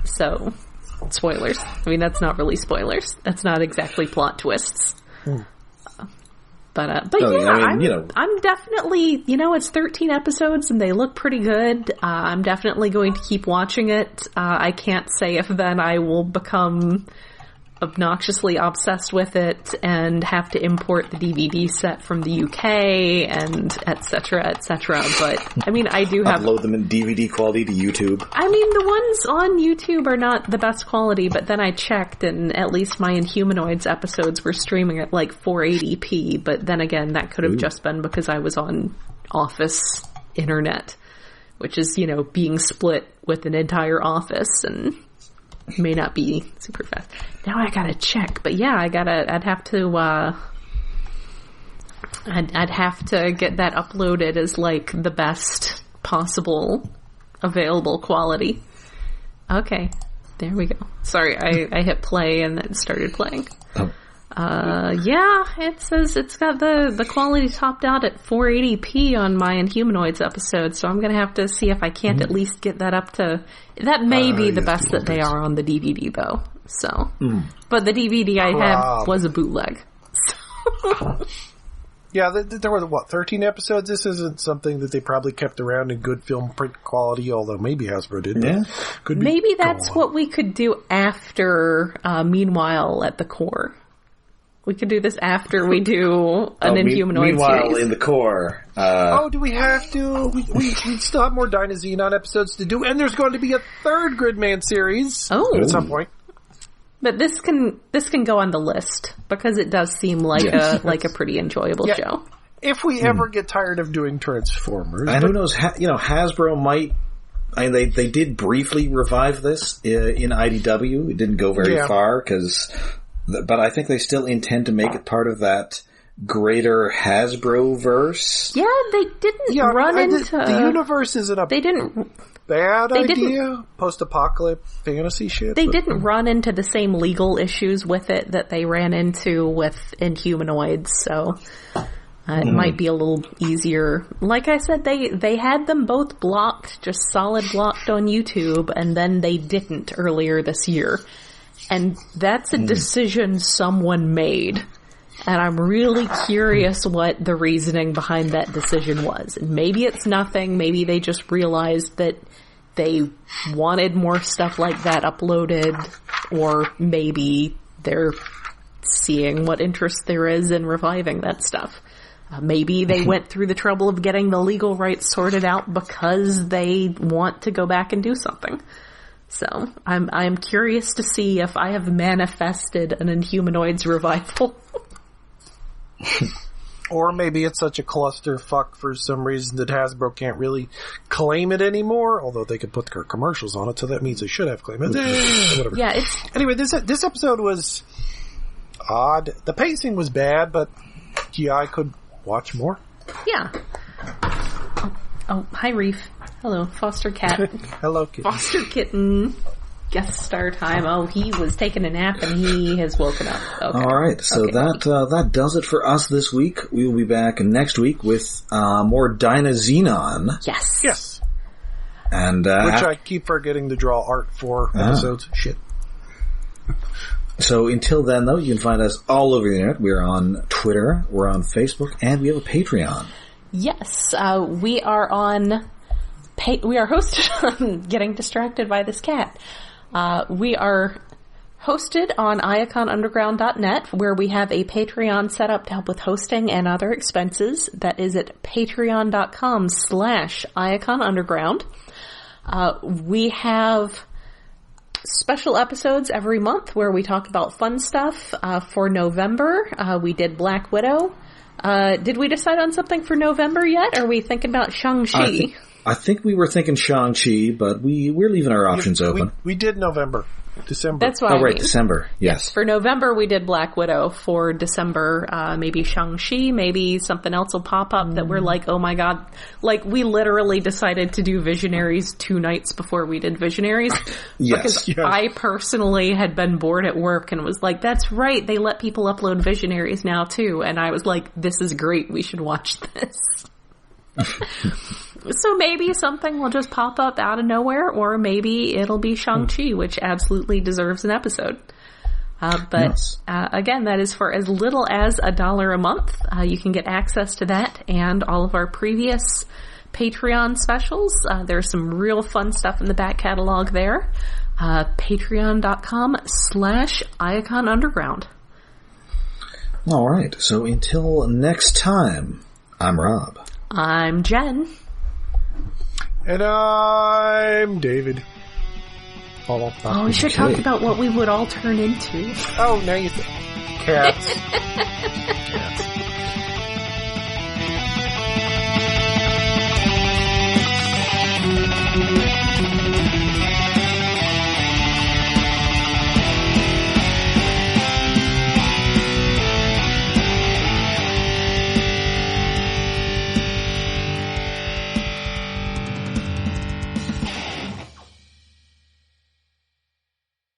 So, spoilers. I mean, that's not really spoilers. That's not exactly plot twists. But I'm definitely, it's 13 episodes and they look pretty good. I'm definitely going to keep watching it. I can't say if then I will become obnoxiously obsessed with it and have to import the DVD set from the UK and et cetera, but I mean, I do have... Upload them in DVD quality to YouTube. I mean, the ones on YouTube are not the best quality, but then I checked and at least my Inhumanoids episodes were streaming at like 480p, but then again, that could have just been because I was on office internet, which is, being split with an entire office and may not be super fast. Now I gotta check, but yeah, I'd have to get that uploaded as like the best possible available quality. Okay, there we go. Sorry, I hit play and then started playing. Yeah, it says it's got the quality topped out at 480p on my Inhumanoids episode, so I'm gonna have to see if I can't at least get that up to... That may be the best that they are on the DVD, though. So, but the DVD I had was a bootleg. So. Yeah, there were, 13 episodes? This isn't something that they probably kept around in good film print quality, although maybe Hasbro did. Yeah. Maybe that's what we could do after Meanwhile at the Core. We could do this after we do an Inhumanoid series. In the Core. Do we have to? We still have more Dynazenon episodes to do, and there's going to be a third Gridman series at some point. But this can go on the list because it does seem like a pretty enjoyable show. If we ever get tired of doing Transformers, and who knows? Hasbro might. I mean, they did briefly revive this in IDW. It didn't go very far but I think they still intend to make it part of that greater Hasbro verse. Yeah, they didn't run into... The universe isn't they didn't... bad idea. Post-apocalypse fantasy shit. They didn't run into the same legal issues with it that they ran into with Inhumanoids, so it might be a little easier. Like I said, they had them both blocked, just solid blocked on YouTube, and then they didn't earlier this year. And that's a decision someone made. And I'm really curious what the reasoning behind that decision was. And maybe it's nothing. Maybe they just realized that they wanted more stuff like that uploaded. Or maybe they're seeing what interest there is in reviving that stuff. Maybe they went through the trouble of getting the legal rights sorted out because they want to go back and do something. So, I'm curious to see if I have manifested an Inhumanoids revival. Or maybe it's such a clusterfuck for some reason that Hasbro can't really claim it anymore, although they could put their commercials on it, so that means they should have claimed it. Whatever. Yeah, Anyway, this episode was odd. The pacing was bad, but yeah, I could watch more. Yeah. Oh, hi, Reef. Hello, foster cat. Hello, kitten. Foster kitten. Guest star time. Oh, he was taking a nap and he has woken up. Okay. All right, so that does it for us this week. We will be back next week with more Dynazenon. Yes. And which I keep forgetting to draw art for episodes. Shit. So until then, though, you can find us all over the internet. We're on Twitter, we're on Facebook, and we have a Patreon. Yes, we are on. We are hosted on. Getting distracted by this cat. We are hosted on iaconunderground.net, where we have a Patreon set up to help with hosting and other expenses. That is at patreon.com/iaconunderground. We have special episodes every month where we talk about fun stuff. For November, we did Black Widow. Did we decide on something for November yet? Are we thinking about Shang-Chi? I think we were thinking Shang-Chi, but we're leaving our options open. We did November. December. That's why. Oh, right, December. Yes. For November, we did Black Widow. For December, maybe Shang-Chi, maybe something else will pop up that we're like, oh my god. Like, we literally decided to do Visionaries 2 nights before we did Visionaries. Yes. Because I personally had been bored at work and was like, that's right, they let people upload Visionaries now too. And I was like, this is great, we should watch this. So maybe something will just pop up out of nowhere, or maybe it'll be Shang-Chi, which absolutely deserves an episode. Again, that is for as little as $1 a month. You can get access to that and all of our previous Patreon specials. There's some real fun stuff in the back catalog there. Patreon.com/iaconunderground. All right. So until next time, I'm Rob. I'm Jen. And I'm David. Oh, we should talk about what we would all turn into. Oh, now you cats.